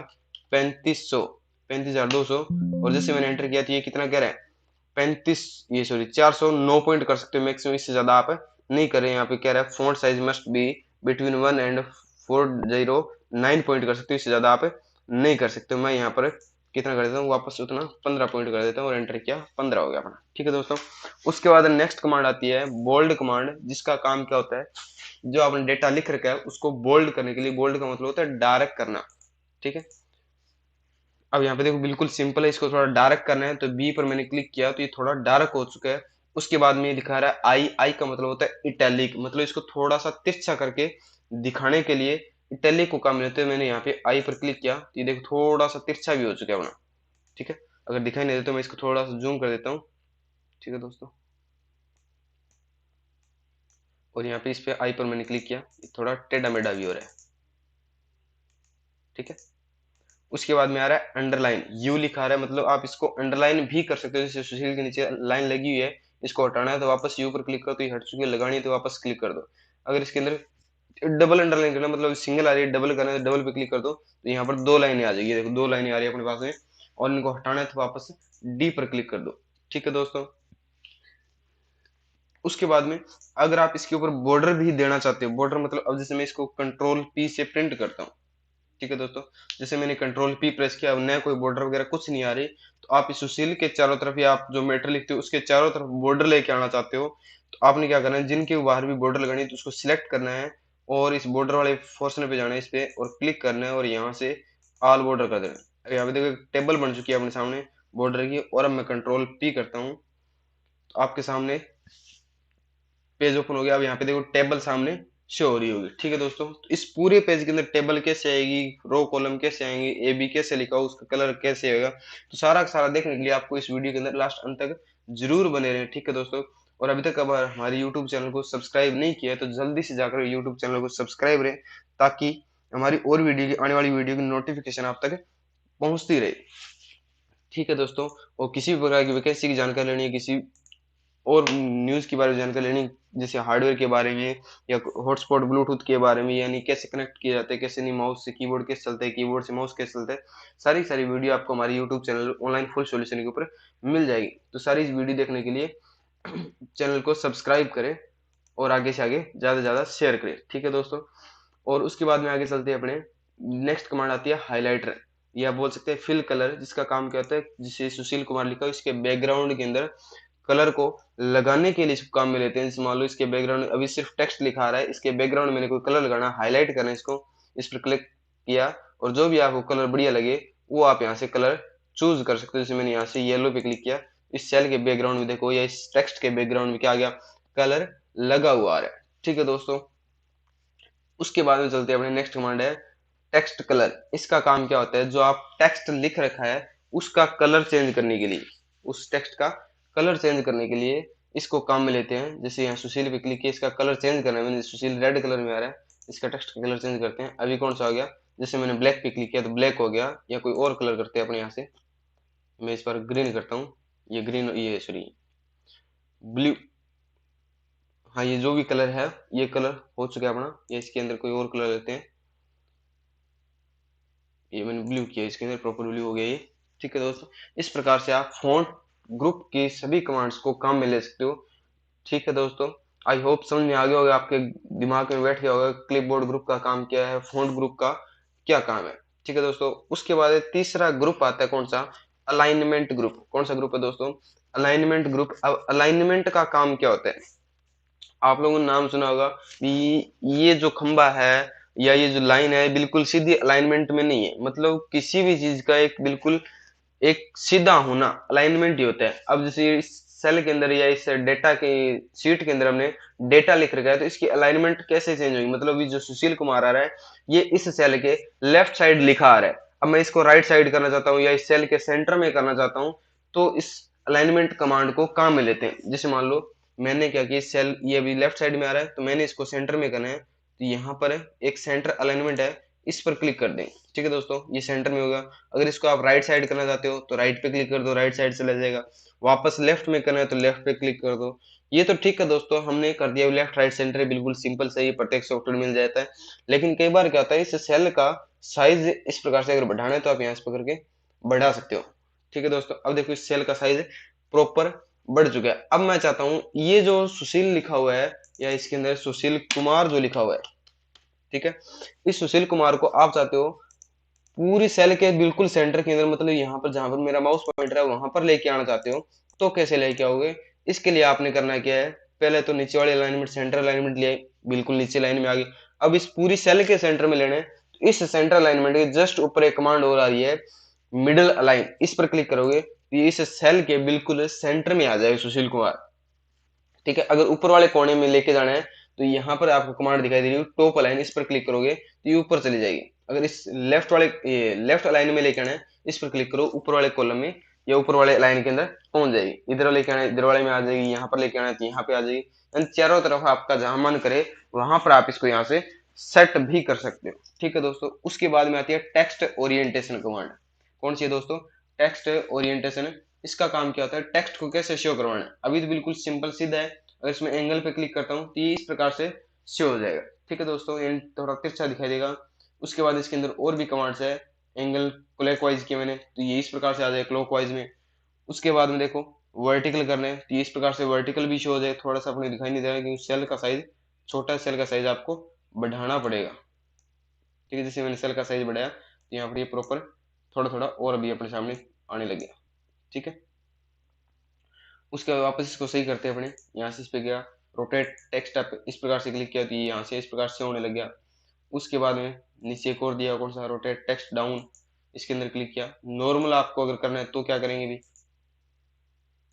S1: 3500, 35,200, और जैसे मैंने एंटर किया तो ये कितना कह रहा है 35, ये सॉरी 409 पॉइंट कर सकते हो मैक्सिमम, इससे ज्यादा आप नहीं कर रहे हैं। यहाँ पे कह रहा है font size must be between 1 and 409 point कर सकते हो, इससे ज्यादा आप नहीं कर सकते। मैं यहाँ पर कितना कर देता हूँ वापस, उतना 15 पॉइंट कर देता हूँ और एंटर किया, 15 हो गया अपना। ठीक है दोस्तों, उसके बाद नेक्स्ट कमांड आती है बोल्ड कमांड, जिसका काम क्या होता है, जो आपने डेटा लिख रखा है उसको बोल्ड करने के लिए, बोल्ड का मतलब होता है डार्क करना। ठीक है, अब यहाँ पे देखो बिल्कुल सिंपल है, इसको थोड़ा डार्क करना है तो बी पर मैंने क्लिक किया तो ये थोड़ा डार्क हो चुका है। उसके बाद में ये दिखा रहा है आई, आई का मतलब होता है इटैलिक, मतलब इसको थोड़ा सा तिरछा करके दिखाने के लिए इटैलिक को काम लेते हैं। मैंने यहाँ पे आई पर क्लिक किया तो ये देखो थोड़ा सा तिरछा भी हो चुका है अपना। ठीक है, अगर दिखाई नहीं देता तो मैं इसको थोड़ा सा जूम कर देता हूँ। ठीक है दोस्तों, और यहाँ पे इस पे आई पर मैंने क्लिक किया, ये थोड़ा टेढ़ा मेढ़ा भी हो रहा है। ठीक है, उसके बाद में आ रहा है अंडरलाइन, यू लिखा रहा है, मतलब आप इसको अंडरलाइन भी कर सकते हो। जैसे सुशील के नीचे लाइन लगी हुई है, इसको हटाना है तो वापस यू पर क्लिक करो तो ये हट चुकी है, लगानी है तो वापस क्लिक कर दो। अगर इसके अंदर डबल अंडरलाइन करना, मतलब सिंगल आ रही है, डबल करना है तो डबल पे क्लिक कर दो तो यहाँ पर 2 लाइनें आ जाएगी। देखो 2 लाइनें आ रही है अपने पास में, और इनको हटाना है तो वापस डी पर क्लिक कर दो। ठीक है दोस्तों, उसके बाद में अगर आप इसके ऊपर बॉर्डर भी देना चाहते हो, बॉर्डर मतलब अब जैसे मैं इसको कंट्रोल पी से प्रिंट करता हूँ। ठीक है दोस्तों, जैसे मैंने कंट्रोल पी प्रेस किया, अब नया कोई बॉर्डर वगैरह कुछ नहीं आ रही, तो आप इस सुशील के चारों तरफ या आप जो मैटर लिखते हो उसके चारों तरफ बॉर्डर लेके आना चाहते हो, तो आपने क्या करना है, जिनके बाहर भी बॉर्डर लगानी है तो उसको सिलेक्ट करना है और इस बॉर्डर वाले पोर्शन पे जाना है, इस पे और क्लिक करना है और यहाँ से ऑल बॉर्डर कर देना है। अब यहाँ पे देखो एक टेबल बन चुकी है अपने सामने बॉर्डर की, और अब मैं कंट्रोल पी करता हूँ तो आपके सामने पेज ओपन हो गया। अब यहाँ पे देखो टेबल सामने शो हो रही होगी। ठीक है दोस्तों, तो इस पूरे पेज के अंदर टेबल कैसे आएगी, रो कॉलम कैसे आएंगे, ए बी कैसे लिखा हो, उसका कलर कैसे आएगा, तो सारा का सारा देखने के लिए आपको इस वीडियो के अंदर लास्ट अंत तक जरूर बने रहें। ठीक है दोस्तों, और अभी तक अगर हमारे यूट्यूब चैनल को सब्सक्राइब नहीं किया है तो जल्दी से जाकर यूट्यूब चैनल को सब्सक्राइब रहे, ताकि हमारी और वीडियो की आने वाली वीडियो की नोटिफिकेशन आप तक पहुंचती रहे। ठीक है दोस्तों, और किसी भी प्रकार की वैकेंसी की जानकारी लेनी है, किसी और न्यूज़ के बारे में जानकारी लेनी, जैसे हार्डवेयर के बारे में या हॉटस्पॉट ब्लूटूथ के बारे में, यानी कैसे कनेक्ट किए जाते हैं, कैसे नहीं, माउस से कीबोर्ड कैसे चलता है, कीबोर्ड से माउस कैसे चलता है, सारी सारी वीडियो आपको हमारे YouTube channel online full solution के ऊपर मिल जाएगी। तो सारी वीडियो देखने के लिए चैनल को सब्सक्राइब करें और आगे से आगे ज़्यादा से ज़्यादा शेयर करें। ठीक है दोस्तों, और उसके बाद में आगे चलते हैं अपने नेक्स्ट कमांड आती है हाईलाइटर, या बोल सकते हैं फिल कलर, जिसका काम क्या होता है, जिसे सुशील कुमार लिखा है इसके बैकग्राउंड के अंदर कलर को लगाने के लिए इसको काम में लेते हैं। जैसे मान लो इसके बैकग्राउंड अभी सिर्फ टेक्स्ट लिखा रहा है, इसके बैकग्राउंड में मैंने कोई कलर लगाना, हाईलाइट करना है इसको, इस पर क्लिक किया और जो भी आपको कलर बढ़िया लगे वो आप यहाँ से कलर चूज कर सकते हो। जैसे मैंने यहाँ से येलो पे क्लिक किया, इस सेल के बैकग्राउंड में देखो या इस टेक्स्ट के बैकग्राउंड में क्या आ गया, कलर लगा हुआ आ रहा है। ठीक है दोस्तों, उसके बाद में चलते हैं अपने नेक्स्ट कमांड है टेक्स्ट कलर। इसका काम क्या होता है, जो आप टेक्स्ट लिख रखा है उसका कलर चेंज करने के लिए, उस टेक्स्ट का कलर चेंज करने के लिए इसको काम में लेते हैं। जैसे यहाँ सुशील पे क्लिक किया, इसका कलर चेंज करना है, मैंने सुशील रेड कलर में आ रहा है, इसका टेक्स्ट का कलर चेंज करते हैं। अभी कौन सा हो गया, जैसे मैंने ब्लैक पे क्लिक किया तो ब्लैक हो गया, या कोई और कलर करते हैं अपने यहाँ से, मैं इस पर ग्रीन करता हूँ, ये ग्रीन, ये सॉरी ब्लू, हाँ ये जो भी कलर है ये कलर हो चुका है अपना, या इसके अंदर कोई और कलर लेते हैं, ये मैंने ब्लू किया, इसके अंदर प्रॉपर ब्लू हो गया ये। ठीक है दोस्तों, इस प्रकार से आप फॉन्ट ग्रुप की सभी कमांड्स को काम में ले सकते हो। ठीक है दोस्तों, आई होप समझ में आ गया होगा, आपके दिमाग में बैठ गया होगा क्लिपबोर्ड ग्रुप का काम क्या है, फॉन्ट ग्रुप का क्या काम है। ठीक है दोस्तों, उसके बाद तीसरा ग्रुप आता है कौन सा, अलाइनमेंट ग्रुप। कौन सा ग्रुप है दोस्तों, अलाइनमेंट ग्रुप। अब अलाइनमेंट का काम क्या होता है, आप लोगों ने नाम सुना होगा कि ये जो खंबा है या ये जो लाइन है बिल्कुल सीधी अलाइनमेंट में नहीं है, मतलब किसी भी चीज का एक बिल्कुल एक सीधा होना अलाइनमेंट ही होता है। अब जैसे इस सेल के अंदर या इस डेटा के शीट के अंदर हमने डेटा लिख रखा है, तो इसकी अलाइनमेंट कैसे चेंज होगी, मतलब ये जो सुशील कुमार आ रहा है ये इस सेल के लेफ्ट साइड लिखा आ रहा है, अब मैं इसको राइट साइड करना चाहता हूँ या इस सेल के सेंटर में करना चाहता हूँ, तो इस अलाइनमेंट कमांड को काम में लेते हैं। जैसे मान लो मैंने क्या किया, सेल ये अभी लेफ्ट साइड में आ रहा है तो मैंने इसको सेंटर में करना है, तो यहाँ पर एक सेंटर अलाइनमेंट है, इस पर क्लिक कर दें। ठीक है दोस्तों, ये सेंटर में होगा। अगर इसको आप राइट साइड करना चाहते हो तो राइट पे क्लिक कर दो, राइट साइड चला जाएगा। वापस लेफ्ट में करना है तो लेफ्ट पे क्लिक कर दो। ये तो ठीक है दोस्तों, हमने कर दिया लेफ्ट राइट सेंटर, बिल्कुल सिंपल सही, प्रत्येक सॉफ्टवेयर मिल जाता है। लेकिन कई बार क्या होता है, इस सेल का साइज इस प्रकार से अगर बढ़ाना है तो आप यहाँ से पकड़ के बढ़ा सकते हो। ठीक है दोस्तों, अब देखो इस सेल का साइज प्रॉपर बढ़ चुका है। अब मैं चाहता हूँ ये जो सुशील लिखा हुआ है या इसके अंदर सुशील कुमार जो लिखा हुआ है, ठीक है, इस सुशील कुमार को आप चाहते हो पूरी सेल के बिल्कुल सेंटर के अंदर, मतलब यहाँ पर जहां पर मेरा माउस पॉइंटर है वहां पर लेके आना चाहते हो, तो कैसे लेके आओगे, इसके लिए आपने करना क्या है, पहले तो नीचे वाले अलाइनमेंट सेंटर अलाइनमेंट लिया, बिल्कुल नीचे लाइन में आ गई। अब इस पूरी सेल के सेंटर में लेना है, तो इस सेंटर अलाइनमेंट के जस्ट ऊपर एक कमांड और आ रही है मिडल अलाइन, इस पर क्लिक करोगे तो इस सेल के बिल्कुल सेंटर में आ जाएगा सुशील कुमार। ठीक है, अगर ऊपर वाले कोने में लेके जाना है तो यहाँ पर आपको कमांड दिखाई दे रही है टॉप अलाइन, इस पर क्लिक करोगे तो ये ऊपर चली जाएगी। अगर इस लेफ्ट वाले लेफ्ट अलाइन में लेके आना है, इस पर क्लिक करो, ऊपर वाले कॉलम में या ऊपर वाले लाइन के अंदर पहुंच जाएगी। इधर लेके आना है इधर वाले में आ जाएगी, यहाँ पर लेके आना है तो यहाँ पे आ जाएगी, यानी चारों तरफ आपका जहां मन करे वहां पर आप इसको यहाँ से सेट भी कर सकते हो। ठीक है दोस्तों, उसके बाद में आती है टेक्स्ट ओरिएंटेशन कमांड। कौन सी है दोस्तों, टेक्स्ट ओरिएंटेशन। इसका काम क्या होता है, टेक्स्ट को कैसे शो करवाना है। अभी तो बिल्कुल सिंपल सीधा है, अगर इसमें एंगल पे क्लिक करता हूँ तो ये इस प्रकार से शो हो जाएगा। ठीक है दोस्तों, ये थोड़ा तिरछा दिखाई देगा। उसके बाद इसके अंदर और भी कमांड्स है, एंगल क्लॉकवाइज किया मैंने तो ये इस प्रकार से आ जाएगा क्लॉकवाइज में। उसके बाद में देखो वर्टिकल करना है तो ये इस प्रकार से वर्टिकल भी शो हो जाए, थोड़ा सा अपने दिखाई नहीं दे रहा क्योंकि सेल का साइज छोटा, सेल का साइज आपको बढ़ाना पड़ेगा। ठीक है, जैसे मैंने सेल का साइज बढ़ाया तो यहाँ पर ये प्रॉपर थोड़ा थोड़ा और भी अपने सामने आने लग गया। ठीक है, उसके बाद वापस इसको सही करते हैं अपने, यहाँ से इस पे गया रोटेट टेक्स्ट अप, इस प्रकार से क्लिक किया तो ये यहाँ से इस प्रकार से होने लग गया। उसके बाद में नीचे एक और दिया कौन सा, रोटेट टेक्स्ट डाउन, इसके अंदर क्लिक किया। नॉर्मल आपको अगर करना है तो क्या करेंगे भी,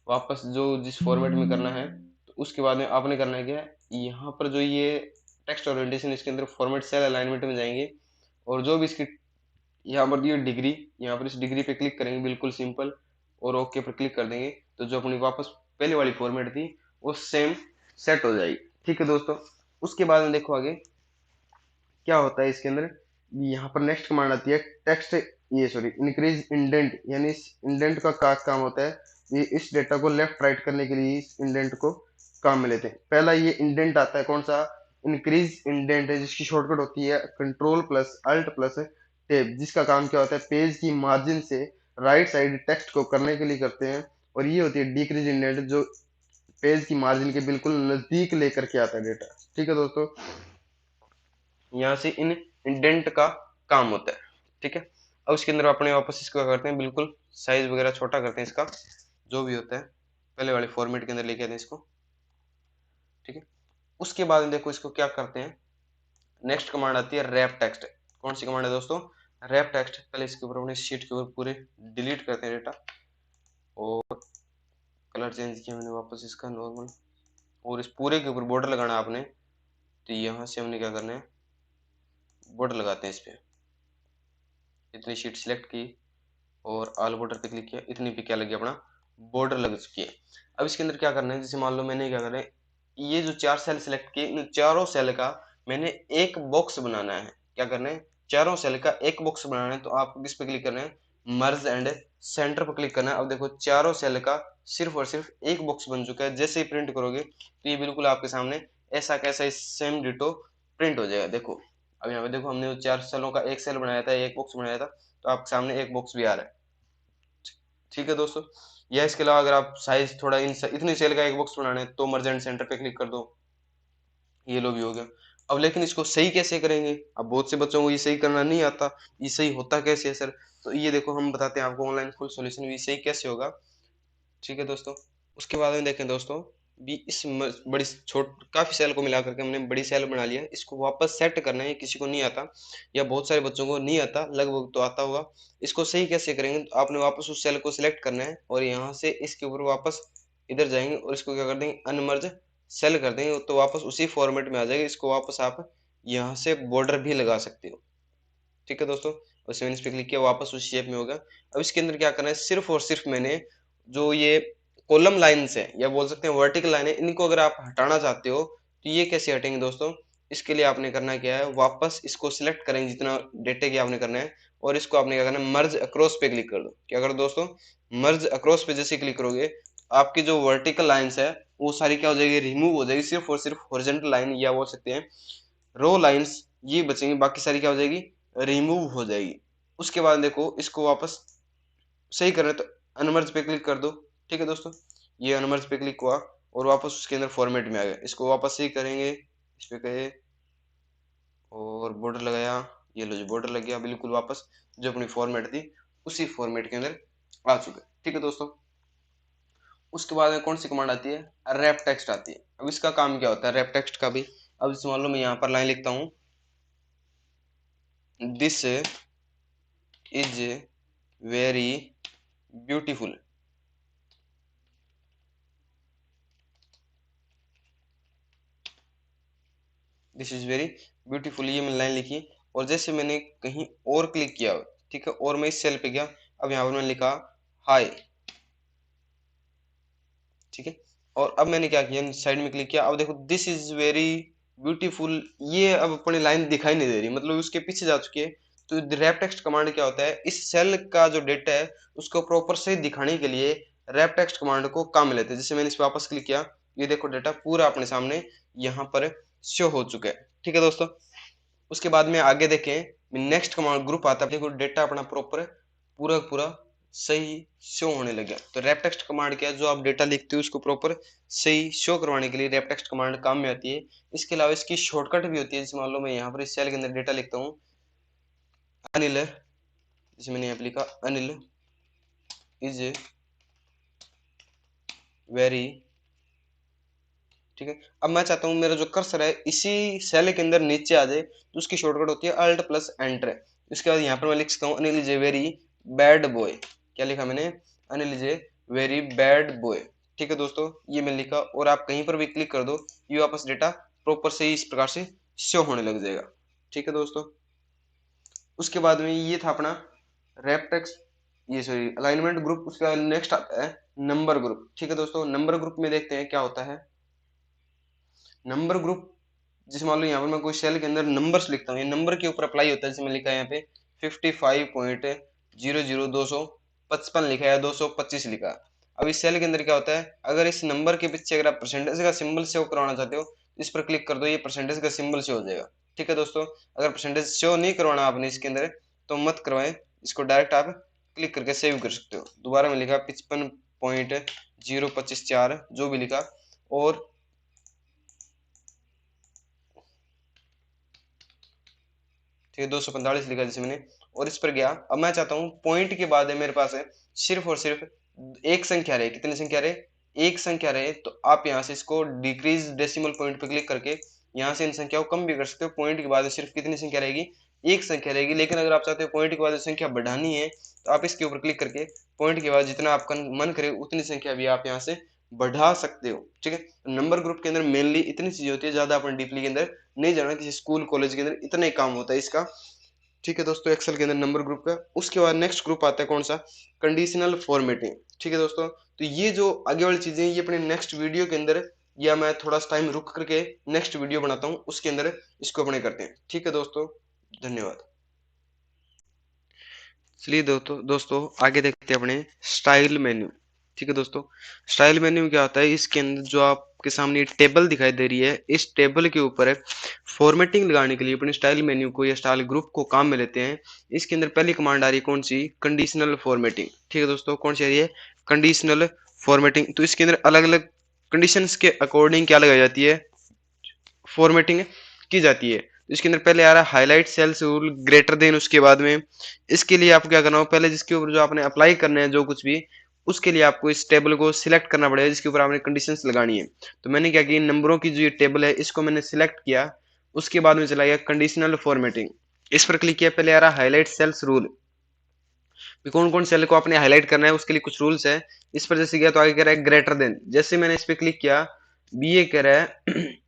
S1: वापस जो जिस फॉर्मेट में करना है तो उसके बाद में आपने करना है क्या, यहाँ पर जो ये टेक्स्ट ओरिएंटेशन इसके अंदर फॉर्मेट सेल अलाइनमेंट में जाएंगे और जो भी इसकी यहाँ पर ये डिग्री, यहाँ पर इस डिग्री पे क्लिक करेंगे बिल्कुल सिंपल और ओके पर क्लिक कर देंगे तो जो अपनी वापस पहले वाली फॉर्मेट थी वो सेम सेट हो जाएगी। ठीक है दोस्तों, उसके बाद में देखो आगे क्या होता है इसके अंदर। यहाँ पर नेक्स्ट कमांड आती है टेक्स्ट, ये सॉरी इंक्रीज इंडेंट, यानी इस इंडेंट का काम होता है ये इस डेटा को लेफ्ट राइट करने के लिए इस इंडेंट को काम में लेते हैं। पहला ये इंडेंट आता है कौन सा, इंक्रीज इंडेंट है, जिसकी शॉर्टकट होती है कंट्रोल प्लस अल्ट प्लस टेब, जिसका काम क्या होता है पेज की मार्जिन से राइट साइड टेक्स्ट को करने के लिए करते हैं। और ये होती है डिक्रीज इंडेंट, जो पेज की मार्जिन के बिल्कुल नजदीक लेकर के आता है डेटा। ठीक है दोस्तों, यहाँ से इन इंडेंट का काम होता है। ठीक है, अब उसके अंदर अपने वापस इसको क्या करते हैं, बिल्कुल साइज वगैरह छोटा करते हैं इसका, जो भी होता है पहले वाले फॉर्मेट के अंदर लेके आते हैं इसको। ठीक है, उसके बाद में देखो इसको क्या करते हैं, नेक्स्ट कमांड आती है रैप टेक्स्ट। कौन सी कमांड है दोस्तों, रैप टेक्स्ट। पहले इसके ऊपर अपने शीट के ऊपर पूरे डिलीट करते हैं डेटा और कलर चेंज किया मैंने वापस इसका नॉर्मल, और इस पूरे के ऊपर बॉर्डर लगाना आपने, तो यहाँ से हमने क्या करना है बॉर्डर लगाते हैं इस पे। इतनी शीट सिलेक्ट की और ऑल बॉर्डर पे क्लिक किया, इतनी पे क्या लग गया अपना बॉर्डर लग चुकी है। अब इसके अंदर क्या करना है, जैसे मान लो मैंने क्या करना है, ये जो 4 सेल सिलेक्ट किए इन चारों सेल का मैंने एक बॉक्स बनाना है। क्या करना है, चारों सेल का एक बॉक्स बनाना है, तो आपको किस पे क्लिक करना है, मर्ज एंड सेंटर पर क्लिक करना है। अब देखो चारों सेल का सिर्फ और सिर्फ एक बॉक्स बन चुका है। जैसे ही प्रिंट करोगे तो ये बिल्कुल आपके सामने ऐसा कैसा सेम डिटो प्रिंट हो जाएगा। देखो अब यहाँ पे देखो हमने 4 सेलों का एक सेल बनाया था, एक बॉक्स बनाया था, तो आपके सामने एक बॉक्स भी आ रहा है। ठीक है दोस्तों, या इसके अलावा अगर आप साइज थोड़ा इतनी सेल का एक बॉक्स बनाना है तो मर्ज एंड सेंटर पे क्लिक कर दो, ये लो भी हो गया। अब लेकिन इसको सही कैसे करेंगे, अब बहुत से बच्चों को ये सही करना नहीं आता, ये सही होता कैसे है सर, तो ये देखो हम बताते हैं आपको ऑनलाइन फुल सॉल्यूशन भी सही कैसे होगा। ठीक है दोस्तों, उसके बाद में देखें दोस्तों भी इस बड़ी छोट काफी सेल को मिला करके हमने बड़ी सेल बना लिया, इसको वापस सेट करना है, किसी को नहीं आता या बहुत सारे बच्चों को नहीं आता, लगभग तो आता होगा। इसको सही कैसे करेंगे, तो आपने वापस उस सेल को सिलेक्ट करना है और यहाँ से इसके ऊपर वापस इधर जाएंगे और इसको क्या कर देंगे अनमर्ज सेल कर देंगे, तो वापस उसी फॉर्मेट में आ जाएगा। इसको वापस आप यहाँ से बॉर्डर भी लगा सकते हो। ठीक है दोस्तों, और 7 पे क्लिक किया वापस उस शेप में होगा। अब इसके अंदर क्या करना है, सिर्फ और सिर्फ मैंने जो ये कॉलम लाइन्स है या बोल सकते हैं वर्टिकल लाइन है, इनको अगर आप हटाना चाहते हो तो ये कैसे हटेंगे दोस्तों, इसके लिए आपने करना क्या है, वापस इसको सिलेक्ट करेंगे जितना डेटे की आपने करना है और इसको आपने क्या करना है मर्ज अक्रॉस पे क्लिक कर दो। क्या करो दोस्तों, मर्ज अक्रॉस पे जैसे क्लिक करोगे आपकी जो वर्टिकल लाइन्स है वो सारी क्या हो जाएगी, रिमूव हो जाएगी। सिर्फ और सिर्फ हॉरिजॉन्टल लाइन या बोल सकते हैं रो लाइन्स ये बचेंगी, बाकी सारी क्या हो जाएगी रिमूव हो जाएगी। उसके बाद देखो इसको वापस सही करना है तो अनमर्ज पे क्लिक कर दो। ठीक है दोस्तों, ये अनमर्ज पे क्लिक हुआ और वापस उसके अंदर फॉर्मेट में आ गया। इसको वापस सही करेंगे, इस पे गए और बॉर्डर लगाया, ये लो जो बॉर्डर लग गया बिल्कुल वापस जो अपनी फॉर्मेट थी उसी फॉर्मेट के अंदर आ चुका है। ठीक है दोस्तों, उसके बाद में कौन सी कमांड आती है, रैप टेक्स्ट आती है। अब इसका काम क्या होता है रैप टेक्स्ट का भी, अब इस मान लो मैं यहाँ पर लाइन लिखता हूँ, this is very beautiful, this is very beautiful, ये मैंने लाइन लिखी और जैसे मैंने कहीं और क्लिक किया, ठीक है, और मैं इस सेल पे गया, अब यहाँ पर मैंने लिखा हाय। ठीक है, और अब मैंने क्या किया साइड में क्लिक किया, अब देखो दिस इज वेरी ब्यूटीफुल, ये अब अपनी लाइन दिखाई नहीं दे रही, मतलब उसके पीछे जा चुकी है। तो रैप टेक्स्ट कमांड क्या होता है, इस सेल का जो डेटा है उसको प्रॉपर से दिखाने के लिए रैप टेक्स्ट कमांड को काम में लेते हैं। जैसे मैंने इस पर वापस क्लिक किया, ये देखो डेटा पूरा अपने सामने यहाँ पर शो हो चुका है। ठीक है दोस्तों, उसके बाद में आगे देखें नेक्स्ट कमांड ग्रुप आता है, देखो डेटा अपना प्रॉपर पूरा पूरा सही शो होने लग गया। तो रैप टेक्स्ट कमांड क्या है, जो आप डेटा लिखते हो उसको प्रॉपर सही शो करवाने के लिए रैप टेक्स्ट कमांड काम में आती है। इसके अलावा इसकी शॉर्टकट भी होती है, जैसे मान लो मैं यहाँ पर इस सेल के अंदर डेटा लिखता हूँ, अनिल, जिसे मैंने यहाँ पे लिखा अनिल इज वेरी, ठीक है। अब मैं चाहता हूँ मेरा जो कर्सर है इसी सेल के अंदर नीचे आ जाए, तो उसकी शॉर्टकट होती है अल्ट प्लस एंटर। इसके बाद यहाँ पर मैं लिख सकता हूँ Anil is a very bad boy. क्या लिखा मैंने? Anil is a very bad boy. ठीक है दोस्तों, ये मैंने लिखा, और आप कहीं पर भी क्लिक कर दो, ये वापस डेटा प्रॉपर से इस प्रकार से शो होने लग जाएगा। ठीक है दोस्तों, उसके बाद में ये था अपना रैप टेक्स्ट, ये सॉरी अलाइनमेंट ग्रुप। उसके बाद नेक्स्ट आता है नंबर ग्रुप। ठीक है दोस्तों, नंबर ग्रुप में देखते हैं क्या होता है। नंबर ग्रुप, जिस मान लो यहाँ पर मैं कोई सेल के अंदर नंबर्स लिखता हूँ, ये नंबर के ऊपर अप्लाई होता है। जैसे मैं लिखा है यहाँ पे 55.00 255 लिखा है, 225 लिखा। अब इस सेल के अंदर क्या होता है, अगर इस नंबर के पीछे अगर आप परसेंटेज का सिंबल शो करवाना चाहते हो, इस पर क्लिक कर दो, ये परसेंटेज का सिंबल शो हो जाएगा। ठीक है दोस्तों, अगर परसेंटेज शो नहीं करवाना आपने इसके अंदर, तो मत करवाएं, इसको डायरेक्ट आप क्लिक करके सेव कर सकते हो। दोबारा में लिखा 55.025 जो भी लिखा, और ठीक है 245 लिखा जैसे मैंने, और इस पर गया। अब मैं चाहता हूँ पॉइंट के बाद है मेरे पास है सिर्फ और सिर्फ एक संख्या रहे। कितनी संख्या रहे? एक संख्या रहे। तो आप यहाँ से इसको डिक्रीज डेसिमल पॉइंट पे क्लिक करके यहाँ से इन संख्याओं को कम भी कर सकते हो। पॉइंट के बाद सिर्फ कितनी संख्या रहेगी? एक संख्या रहेगी। लेकिन अगर आप चाहते हो पॉइंट के बाद संख्या बढ़ानी है, तो आप इसके ऊपर क्लिक करके पॉइंट के बाद जितना आपका मन करे उतनी संख्या भी आप यहाँ से बढ़ा सकते हो। ठीक है, नंबर ग्रुप के अंदर मेनली इतनी चीजें होती है, ज्यादा अपन डीपली के अंदर नहीं जाना। किसी स्कूल कॉलेज के अंदर इतना ही काम होता है इसका। ठीक है दोस्तों, एक्सेल के अंदर नंबर ग्रुप का। उसके बाद नेक्स्ट ग्रुप आता है कौन सा? Conditional formatting. ठीक है दोस्तों, तो ये जो आगे वाली चीजें ये अपने नेक्स्ट वीडियो के अंदर, या मैं थोड़ा सा टाइम रुक करके नेक्स्ट वीडियो बनाता हूँ, उसके अंदर इसको अपने करते हैं। ठीक है दोस्तों, धन्यवाद। चलिए दोस्तों आगे देखते हैं अपने स्टाइल मेन्यू। ठीक है दोस्तों, स्टाइल मेन्यू में क्या होता है, इसके अंदर जो आपके सामने टेबल दिखाई दे रही है, इस टेबल के ऊपर फॉर्मेटिंग लगाने के लिए अपने स्टाइल मेन्यू को या स्टाइल ग्रुप को काम में लेते हैं। इसके अंदर पहली कमांड आ रही है कौन सी? Conditional formatting. ठीक है दोस्तों, कौन सी आ रही है? Conditional formatting. तो इसके अंदर अलग अलग कंडीशंस के अकॉर्डिंग क्या लगाई जाती है? फॉर्मेटिंग की जाती है। इसके अंदर पहले आ रहा है highlight cells rule greater than. उसके बाद में इसके लिए आपको क्या करना हो, पहले जिसके ऊपर जो आपने अप्लाई करना है जो कुछ भी, उसके लिए आपको इस टेबल को सिलेक्ट करना पड़ेगा जिसके ऊपर आपने कंडीशंस लगानी है। तो मैंने क्या किया, नंबरों की जो ये टेबल है इसको मैंने सिलेक्ट किया। उसके बाद में चला गया कंडीशनल फॉर्मेटिंग, इस पर क्लिक किया। पहले आ रहा हाईलाइट सेल्स रूल, कौन कौन सेल को आपने हाईलाइट करना है उसके लिए कुछ रूल्स है। इस पर जैसे गया तो आगे कह रहा है ग्रेटर देन। जैसे मैंने इस पर क्लिक किया, बी ए कह रहा है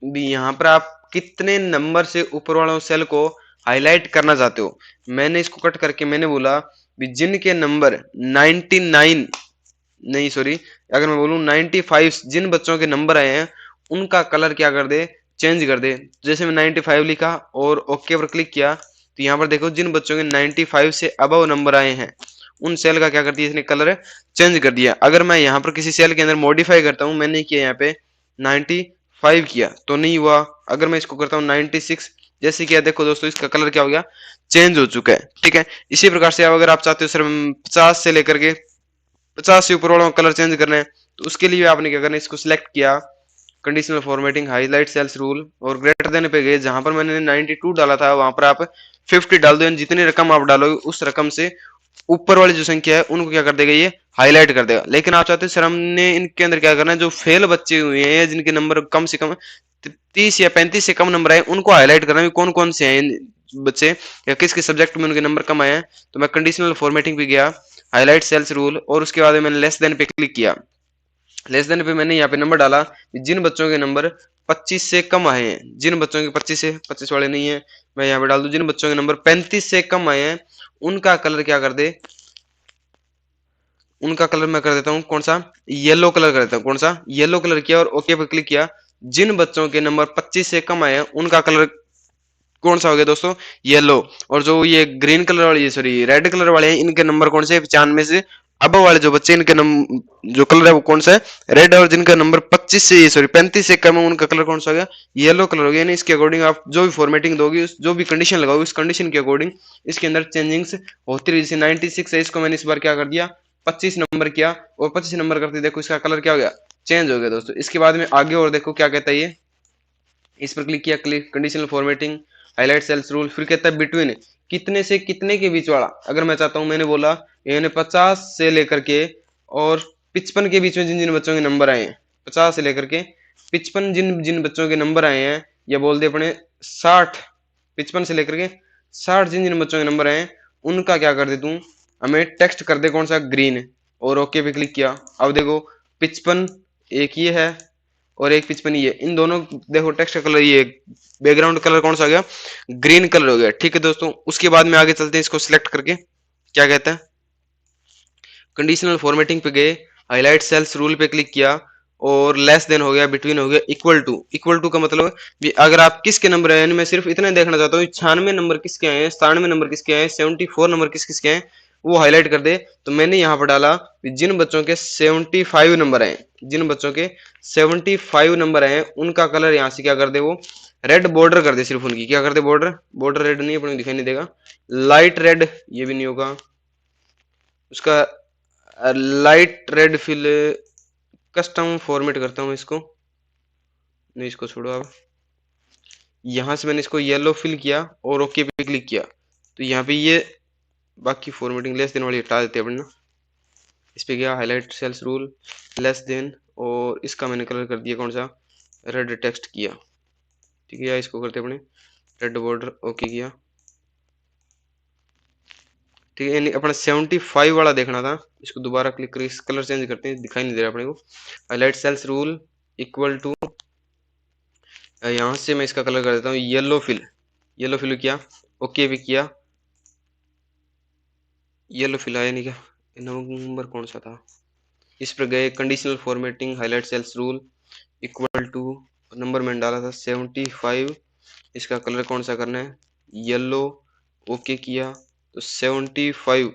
S1: बी, यहाँ पर आप कितने नंबर से ऊपर वालों सेल को हाईलाइट करना चाहते हो। मैंने इसको कट करके मैंने बोला भी जिनके नंबर 99, नहीं सॉरी, अगर मैं बोलूं 95, जिन बच्चों के नंबर आए हैं उनका कलर क्या कर दे, चेंज कर दे। जैसे मैं 95 लिखा और ओके पर क्लिक किया, तो यहाँ पर देखो जिन बच्चों के 95 से अबव नंबर आए हैं उन सेल का क्या कर दिया इसने, कलर चेंज कर दिया। अगर मैं यहाँ पर किसी सेल के अंदर मॉडिफाई करता हूँ, मैंने किया यहाँ पे 95 किया तो नहीं हुआ। अगर मैं इसको करता हूँ 96 जैसे किया, देखो दोस्तों इसका कलर क्या हो गया, चेंज हो चुका है। ठीक है, इसी प्रकार से अगर आप चाहते हो सर 50 से लेकर के 50 से ऊपर वालों का कलर चेंज करना है, तो उसके लिए आपने क्या करना है, इसको सिलेक्ट किया, conditional formatting highlight cells rule, और ग्रेटर देन पे गए। जहां पर मैंने 92 डाला था वहां पर आप 50 डाल दो। जितनी रकम आप डालोगे उस रकम से ऊपर वाली जो संख्या है उनको क्या कर देगा, ये हाईलाइट कर देगा। लेकिन आप चाहते हैं सर हमने इनके अंदर क्या करना है, जो फेल बच्चे हुए हैं जिनके नंबर कम से कम 30 या 35 से कम नंबर आए उनको हाईलाइट करना है, कौन कौन से हैं बच्चे या किस किस सब्जेक्ट में उनके नंबर कम आए हैं। तो मैं कंडीशनल फॉर्मेटिंग पे गया, हाईलाइट सेल्स रूल, और उसके बाद मैंने लेस देन पे क्लिक किया। लेस देन पे मैंने यहाँ पे नंबर डाला, जिन बच्चों के नंबर 25 से कम आए हैं, जिन बच्चों के 25 वाले नहीं है, मैं यहाँ पे डाल दूं जिन बच्चों के नंबर 35 से कम आए हैं उनका कलर क्या कर दे, उनका कलर मैं कर देता हूँ कौन सा, येलो कलर कर देता हूँ। कौन सा? येलो कलर किया और ओके पे क्लिक किया। जिन बच्चों के नंबर 25 से कम आए हैं उनका कलर कौन सा हो गया दोस्तों, येलो। और जो ये ग्रीन कलर वाले, सॉरी रेड कलर वाले हैं, इनके नंबर कौन से, 95 से अब वाले जो बच्चे इनके जो कलर है वो कौन सा है, रेड। और जिनका नंबर 25 से सॉरी 35 से कम है उनका कलर कौन सा हो गया, येलो कलर हो गया। यानी इसके अकॉर्डिंग आप जो भी फॉर्मेटिंग दोगे, जो भी कंडीशन लगाओगे, उस कंडीशन के अकॉर्डिंग इसके अंदर चेंजिंग्स होती रही। जैसे 96 है, इसको मैंने इस बार क्या कर दिया, 25 नंबर किया, और 25 नंबर करते देखो इसका कलर क्या हो गया, चेंज हो गया दोस्तों। इसके बाद में आगे और देखो क्या कहता है ये, इस पर क्लिक किया, click conditional formatting highlight cells rule, फिर कहता है बिटवीन, कितने से कितने के बीच वाला अगर मैं चाहता हूं, मैंने बोला यानी 50 से लेकर के और 55 के बीच में जिन जिन बच्चों के नंबर आए हैं, 50 से लेकर के 55 जिन जिन बच्चों के नंबर आए हैं, या बोल दे अपने 60, 55 से लेकर के 60 जिन जिन बच्चों के नंबर आए हैं, उनका क्या कर दे तू, हमें टेक्स्ट कर दे कौन सा, ग्रीन, और ओके पे क्लिक किया। अब देखो 55 एक ये है और एक 55 ये, इन दोनों देखो टेक्स्ट का कलर, ये बैकग्राउंड कलर कौन सा आ गया, ग्रीन कलर हो गया। ठीक है दोस्तों, उसके बाद में आगे चलते हैं, इसको सिलेक्ट करके क्या कहता है, कंडीशनल फॉर्मेटिंग पे गए, हाईलाइट सेल्स रूल पे क्लिक किया और लेस देन हो गया, बिटवीन हो गया, इक्वल टू। इक्वल टू का मतलब भी अगर आप किसके नंबर है, मैं सिर्फ इतना देखना चाहता हूँ 96 नंबर किसके आए हैं, 97 नंबर किसके आए हैं, 74 नंबर किस किसके हैं, वो हाईलाइट कर दे। तो मैंने यहाँ पर डाला जिन बच्चों के 75 नंबर आए, जिन बच्चों के 75 नंबर आए उनका कलर यहाँ से क्या कर दे, वो रेड बॉर्डर कर दे, सिर्फ उनकी क्या कर दे, बॉर्डर, बॉर्डर रेड नहीं अपने दिखाई नहीं देगा, लाइट रेड, ये भी नहीं होगा उसका, light red fill, custom format करता हूँ इसको, नहीं इसको छोड़ो। अब यहां से मैंने इसको येलो फिल किया और ओके पे क्लिक किया, तो यहाँ पे ये बाकी फॉर्मेटिंग लेस देन वाली हटा देते हैं अपन ना। इस पे गया highlight cells rule, less than, और इसका मैंने कलर कर दिया कौन सा, रेड टेक्स्ट किया। ठीक है, या इसको करते अपने रेड बॉर्डर, ओके किया। ठीक है, यानी अपना 75 वाला देखना था, इसको दोबारा क्लिक करके कलर चेंज करते हैं, दिखाई नहीं दे रहा अपने को। Highlight cells rule equal to, यहां से मैं इसका कलर कर देता हूँ येलो फिल, येलो फिल किया, ओके भी किया, येलो फिल आया नहीं क्या, नंबर कौन सा था, इस पर गए, conditional formatting, highlight cells rule equal to, number मैंने डाला था 75, इसका कलर कौन सा करना है, येलो, ओके किया, तो 75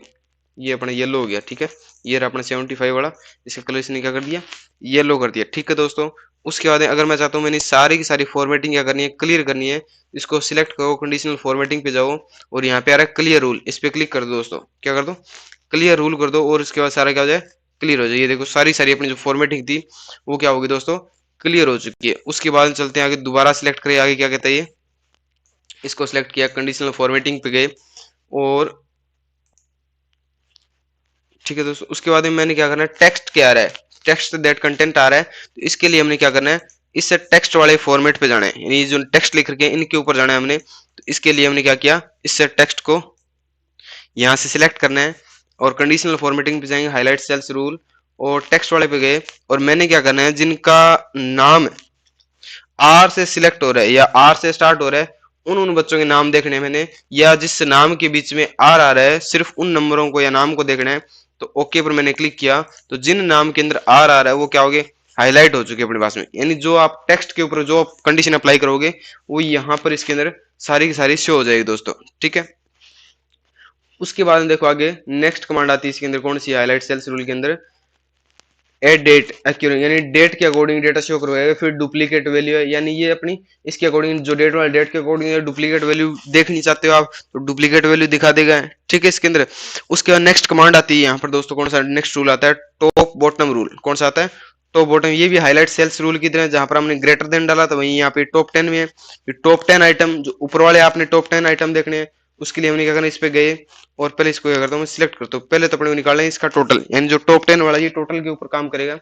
S1: ये अपना येलो हो गया। ठीक है, ये रहा अपना 75 वाला, इसका कलर इसने क्या कर दिया, येलो कर दिया। ठीक है दोस्तों, उसके बाद अगर मैं चाहता हूँ मैंने सारी की सारी फॉर्मेटिंग क्या करनी है, क्लियर करनी है, इसको सिलेक्ट करो, कंडीशनल फॉर्मेटिंग पे जाओ और यहाँ पे आ रहा है क्लियर रूल, इस पे क्लिक कर दो दोस्तों, क्या कर दो, क्लियर रूल कर दो, और इसके बाद सारा क्या हो जाए, क्लियर हो जाए। ये देखो सारी सारी अपनी जो फॉर्मेटिंग थी वो क्या होगी दोस्तों, क्लियर हो चुकी है। उसके बाद चलते हैं आगे, दोबारा सिलेक्ट करें, आगे क्या कहता है ये, इसको सिलेक्ट किया, कंडीशनल फॉर्मेटिंग पे गए और ठीक है दोस्तों, उसके बाद में मैंने क्या करना है, टेक्स्ट क्या आ रहा है, टेक्स्ट दैट कंटेंट आ रहा है, तो इसके लिए हमने क्या करना है, इससे टेक्स्ट वाले फॉर्मेट पे जाना है, यानी जो टेक्स्ट लिख रखे हैं इनके ऊपर जाना है हमने। तो इसके लिए हमने क्या किया, इससे टेक्स्ट को यहाँ से सिलेक्ट करना है और कंडीशनल फॉर्मेटिंग पे जाएंगे, हाईलाइट सेल्स रूल और टेक्स्ट वाले पे गए, और मैंने क्या करना है, जिनका नाम आर से सिलेक्ट हो रहा है या आर से स्टार्ट हो रहा है, उन उन बच्चों के नाम देखने हैं मैंने, या जिस नाम के बीच में आर आ रहा है सिर्फ उन नंबरों को या नाम को देखना है। तो ओके पर मैंने क्लिक किया, तो जिन नाम के अंदर आर आ रहा है वो क्या हो गए, हाईलाइट हो चुके अपने पास में, यानी जो आप टेक्स्ट के ऊपर जो कंडीशन अप्लाई करोगे वो यहाँ पर इसके अंदर सारी की सारी शो हो जाएगी दोस्तों। ठीक है, उसके बाद में देखो आगे नेक्स्ट कमांड आती है इसके अंदर, कौन सी, हाईलाइट सेल्स रूल के अंदर एड डेट एक्यूरेट, यानी डेट के अकॉर्डिंग डेटा शो करवाएगा। फिर डुप्लीकेट वैल्यू है, यानी ये अपनी इसके अकॉर्डिंग जो डेट वाला डेट के अकॉर्डिंग डुप्लीकेट वैल्यू देख नहीं चाहते हो आप, तो डुप्लीकेट वैल्यू दिखा देगा। ठीक है, इसके अंदर उसके बाद नेक्स्ट कमांड आती है यहाँ पर दोस्तों, कौन सा नेक्स्ट रूल आता है, टॉप बॉटम रूल, कौन सा आता है, टॉप बॉटम। ये भी हाईलाइट सेल्स रूल की तरह, जहां पर हमने ग्रेटर देन डाला तो वहीं यहाँ पे टॉप 10 में है, टॉप 10 आइटम जो ऊपर वाले आपने टॉप 10 आइटम देखने हैं, उसके लिए हमने क्या करना है, इस पे गए और पहले इसको क्या करता हूँ मैं, सिलेक्ट करता हूँ। पहले तो अपने को निकालना है इसका टोटल, यानी जो टॉप 10 वाला ये टोटल के ऊपर काम करेगा।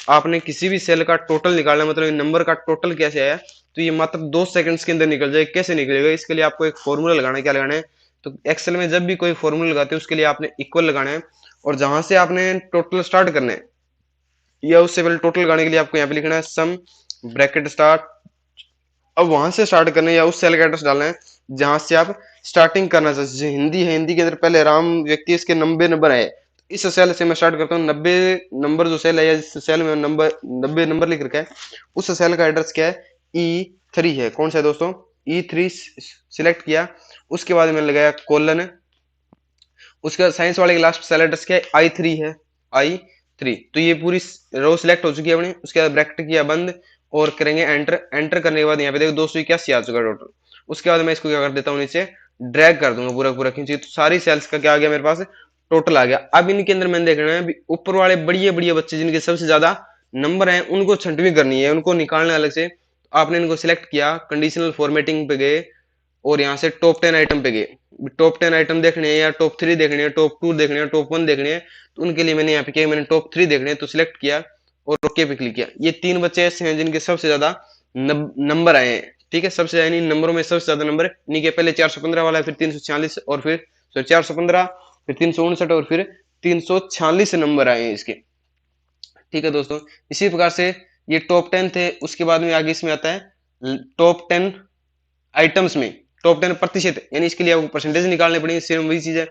S1: आपने किसी भी सेल का टोटल निकालना, मतलब नंबर का टोटल कैसे आया, तो ये मात्र 2 सेकंड्स के अंदर निकल जाए। कैसे निकलेगा, इसके लिए आपको एक फॉर्मूला लगाना है। क्या लगाना है, तो एक्सेल में जब भी कोई फॉर्मूला लगाते हैं उसके लिए आपने इक्वल लगाना है, और जहां से आपने टोटल स्टार्ट करना है या उससे पहले टोटल लगाने के लिए आपको यहाँ पे लिखना है सम ब्रैकेट स्टार्ट। अब वहां से स्टार्ट करना है या उस सेल का एड्रेस डालना है जहां से आप स्टार्टिंग करना चाहते हैं। जैसे हिंदी है, हिंदी के अंदर पहले राम व्यक्ति, इसके 90 नंबर है, इस सेल से मैं स्टार्ट करता हूँ। 90 नंबर जो सेल है या जिस सेल में नंबर 90 नंबर लिख रखा है, उस सेल का एड्रेस क्या है, E3 है। कौन सा है दोस्तों, E3 सिलेक्ट किया। उसके बाद मैंने लगाया कोलन, उसके बाद साइंस वाले के लास्ट सेल एड्रेस क्या है, I3 है, I3। तो ये पूरी रो सिलेक्ट हो चुकी है अपनी। उसके बाद ब्रैकेट किया बंद और करेंगे एंटर। एंटर करने के बाद यहाँ पे देखो 281 आ चुका है टोटल। उसके बाद मैं इसको क्या कर देता हूँ, नीचे ड्रैग कर दूंगा पूरा पूरा खींच, तो सारी सेल्स का क्या आ गया मेरे पास, टोटल आ गया। अब इनके अंदर मैंने देखना है ऊपर वाले बढ़िया बढ़िया बच्चे जिनके सबसे ज्यादा नंबर हैं उनको छंटनी करनी है, उनको निकालना अलग से। तो आपने इनको सिलेक्ट किया, कंडीशनल फॉर्मेटिंग पे गए और यहाँ से टॉप 10 आइटम पे गए। टॉप 10 आइटम देखने हैं या टॉप 3 देखने हैं, टॉप 2 देखने हैं, टॉप 1 देखने हैं, तो उनके लिए मैंने यहाँ पे किया, मैंने टॉप 3 देखने हैं तो सिलेक्ट किया और ओके पे क्लिक किया। ये 3 बच्चे ऐसे हैं जिनके सबसे ज्यादा नंबर आए हैं, ठीक है, सबसे यानी नंबरों में सबसे ज्यादा नंबर इन्हीं के, पहले 415 वाला है, फिर 346 और फिर 415, फिर 359 और फिर 346 नंबर आए हैं इसके। ठीक है दोस्तों, इसी प्रकार से ये टॉप 10 थे। उसके बाद में आगे इसमें आता है टॉप 10 आइटम्स में टॉप 10 प्रतिशत, यानी इसके लिए आपको परसेंटेज निकालने पड़ेंगे, सेम वही चीज है।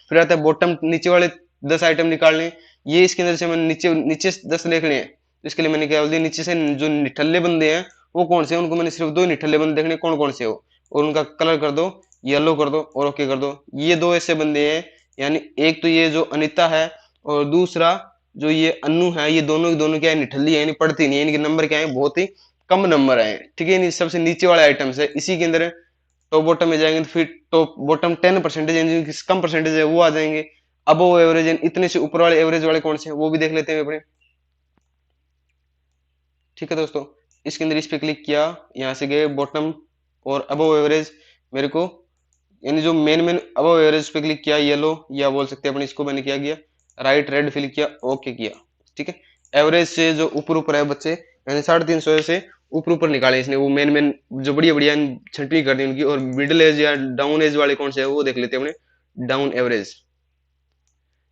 S1: फिर आता है बॉटम, नीचे वाले 10 आइटम निकालने, ये इसके अंदर से मैंने नीचे नीचे 10 लिखने हैं, तो इसके लिए मैंने क्या बोल दिया, नीचे से जो निठल्ले बंदे हैं वो कौन से हैं, उनको मैंने सिर्फ 2 निठल्ले बंदे देखने कौन कौन से हो, और उनका कलर कर दो येलो कर दो और ओके कर दो। ये 2 ऐसे बंदे हैं, यानी एक तो ये जो अनिता है और दूसरा जो ये अन्नू है, ये दोनों दोनों क्या है, निठल्ली है, यानी पढ़ती नहीं है, इनके नंबर क्या है, बहुत ही कम नंबर आए, ठीक है। सबसे नीचे वाले आइटम्स है, इसी के अंदर टॉप बॉटम में जाएंगे तो फिर टॉप बॉटम 10% जिनकी कम परसेंटेज है वो आ जाएंगे। अबव एवरेज, इतने से ऊपर वाले एवरेज वाले कौन से हैं वो भी देख लेते हैं अपने। ठीक है दोस्तों, इसके अंदर इस पे क्लिक किया, यहाँ से गए बॉटम और अबव एवरेज, मेरे को यानी जो मेन मेन अबव एवरेज पे क्लिक किया, येलो या बोल सकते हैं अपने इसको, मैंने क्या किया, राइट रेड फिल किया, ओके किया। ठीक है, एवरेज से जो ऊपर ऊपर है बच्चे, यानी 350 से ऊपर ऊपर निकाले इसने, वो मेन मेन जो बढ़िया बढ़िया छंटनी कर दी उनकी। और मिडिल एज या डाउन एज वाले कौन से है वो देख लेते हैं अपने, डाउन एवरेज,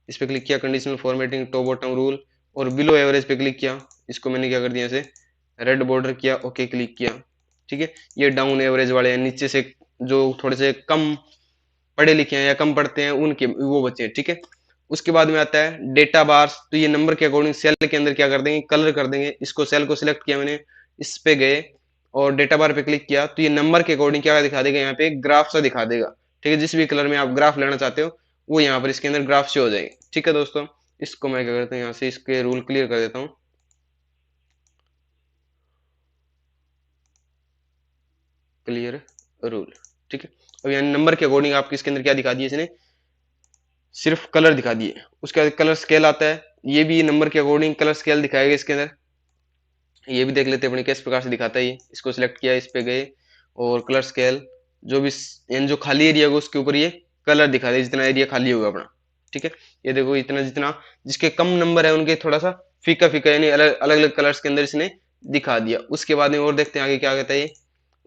S1: इस पे क्लिक किया, conditional formatting top bottom rule, और बिलो एवरेज पे क्लिक किया, इसको मैंने क्या कर दिया ऐसे रेड बॉर्डर किया, ओके क्लिक किया। ठीक है, ये डाउन एवरेज वाले हैं, नीचे से जो थोड़े से कम पढ़े लिखे हैं या कम पढ़ते हैं उनके वो बच्चे हैं। ठीक है, उसके बाद में आता है डेटा बार्स, तो ये नंबर के अकॉर्डिंग सेल के अंदर क्या कर देंगे, कलर कर देंगे। इसको सेल को सिलेक्ट किया मैंने, इस पे गए और डेटा बार पे क्लिक किया, तो ये नंबर के अकॉर्डिंग क्या दिखा देगा, यहाँ पे ग्राफ सा दिखा देगा। ठीक है, जिस भी कलर में आप ग्राफ लेना चाहते हो वो यहाँ पर इसके अंदर ग्राफ से हो जाएंगे। ठीक है दोस्तों, इसको मैं क्या करता हूँ, यहाँ से इसके रूल क्लियर कर देता हूँ, क्लियर रूल। ठीक है, अब यानी नंबर के अकॉर्डिंग आपके इसके अंदर क्या दिखा दिया इसने, सिर्फ कलर दिखा दिए। उसके बाद कलर स्केल आता है, ये भी नंबर के अकॉर्डिंग कलर स्केल दिखाएगा इसके अंदर, ये भी देख लेते हैं अपने किस प्रकार से दिखाता है ये। इसको सिलेक्ट किया, इस पे गए और कलर स्केल, जो भी यानी जो खाली एरिया होगा उसके ऊपर ये कलर दिखा दे, जितना एरिया खाली होगा अपना। ठीक है, ये देखो इतना जितना जिसके कम नंबर है उनके थोड़ा सा फीका फीका यानी अलग अलग अलग कलर्स के अंदर इसने दिखा दिया। उसके बाद में और देखते हैं आगे क्या कहता है ये।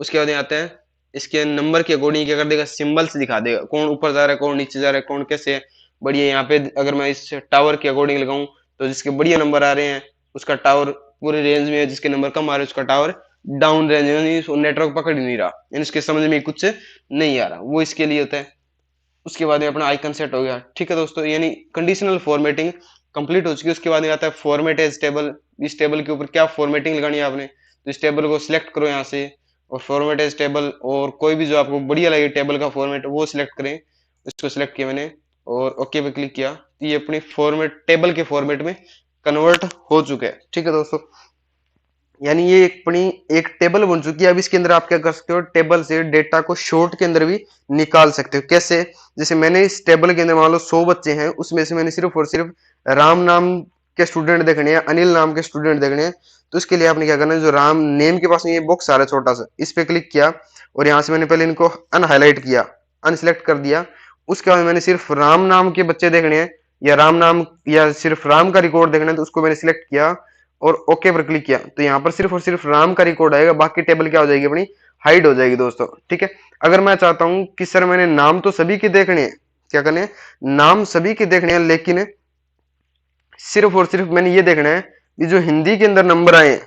S1: उसके बाद में आता है इसके नंबर के अकॉर्डिंग क्या कर देगा, सिंबल्स दिखा देगा, कौन ऊपर जा रहा है, कौन नीचे जा रहा है, कौन कैसे है। बढ़िया, यहाँ पे अगर मैं इस टावर के अकॉर्डिंग लगाऊं तो जिसके बढ़िया नंबर आ रहे हैं उसका टावर पूरे रेंज में है, जिसके नंबर कम आ रहे हैं उसका टावर डाउन रेंज में, नेटवर्क पकड़ ही नहीं रहा, यानी इसके समझ में कुछ नहीं आ रहा, वो इसके लिए होता है। उसके बाद में अपना आइकन सेट हो गया। ठीक है दोस्तों, यानी कंडीशनल फॉर्मेटिंग कंप्लीट हो चुकी है। उसके बाद में आता है फॉर्मेट एज टेबल, इस टेबल के ऊपर क्या फॉर्मेटिंग लगानी है आपने, तो इस टेबल को सिलेक्ट करो यहाँ से और फॉर्मेट एज टेबल, और कोई भी जो आपको बढ़िया लगे टेबल का फॉर्मेट वो सिलेक्ट करें। इसको सिलेक्ट किया मैंने और ओके पे क्लिक किया, तो ये अपनी फॉर्मेट टेबल के फॉर्मेट में कन्वर्ट हो चुके हैं। ठीक है दोस्तों, यानी ये एक अपनी एक टेबल बन चुकी है। अब इसके अंदर आप क्या कर सकते हो, टेबल से डेटा को शॉर्ट के अंदर भी निकाल सकते हो। कैसे, जैसे मैंने इस टेबल के अंदर मान लो 100 बच्चे हैं, उसमें से मैंने सिर्फ और सिर्फ राम नाम के स्टूडेंट देखने हैं, अनिल नाम के स्टूडेंट देखने हैं, तो इसके लिए आपने क्या करना है, जो राम नेम के पास में ये बॉक्स आ रहा है छोटा सा, इस पे क्लिक किया और यहाँ से मैंने पहले इनको अनहाईलाइट किया, अनसिलेक्ट कर दिया। उसके बाद मैंने सिर्फ राम नाम के बच्चे देखने हैं या राम नाम या सिर्फ राम का रिकॉर्ड देखना है, तो उसको मैंने सिलेक्ट किया और ओके पर क्लिक किया, तो यहाँ पर सिर्फ और सिर्फ राम का रिकॉर्ड आएगा, बाकी टेबल क्या हो जाएगी अपनी हाइड हो जाएगी दोस्तों। ठीक है, अगर मैं चाहता हूं कि सर मैंने नाम तो सभी के देखने हैं, क्या करने हैं, नाम सभी के देखने हैं, लेकिन सिर्फ और सिर्फ मैंने ये देखना है कि जो हिंदी के अंदर नंबर आए हैं।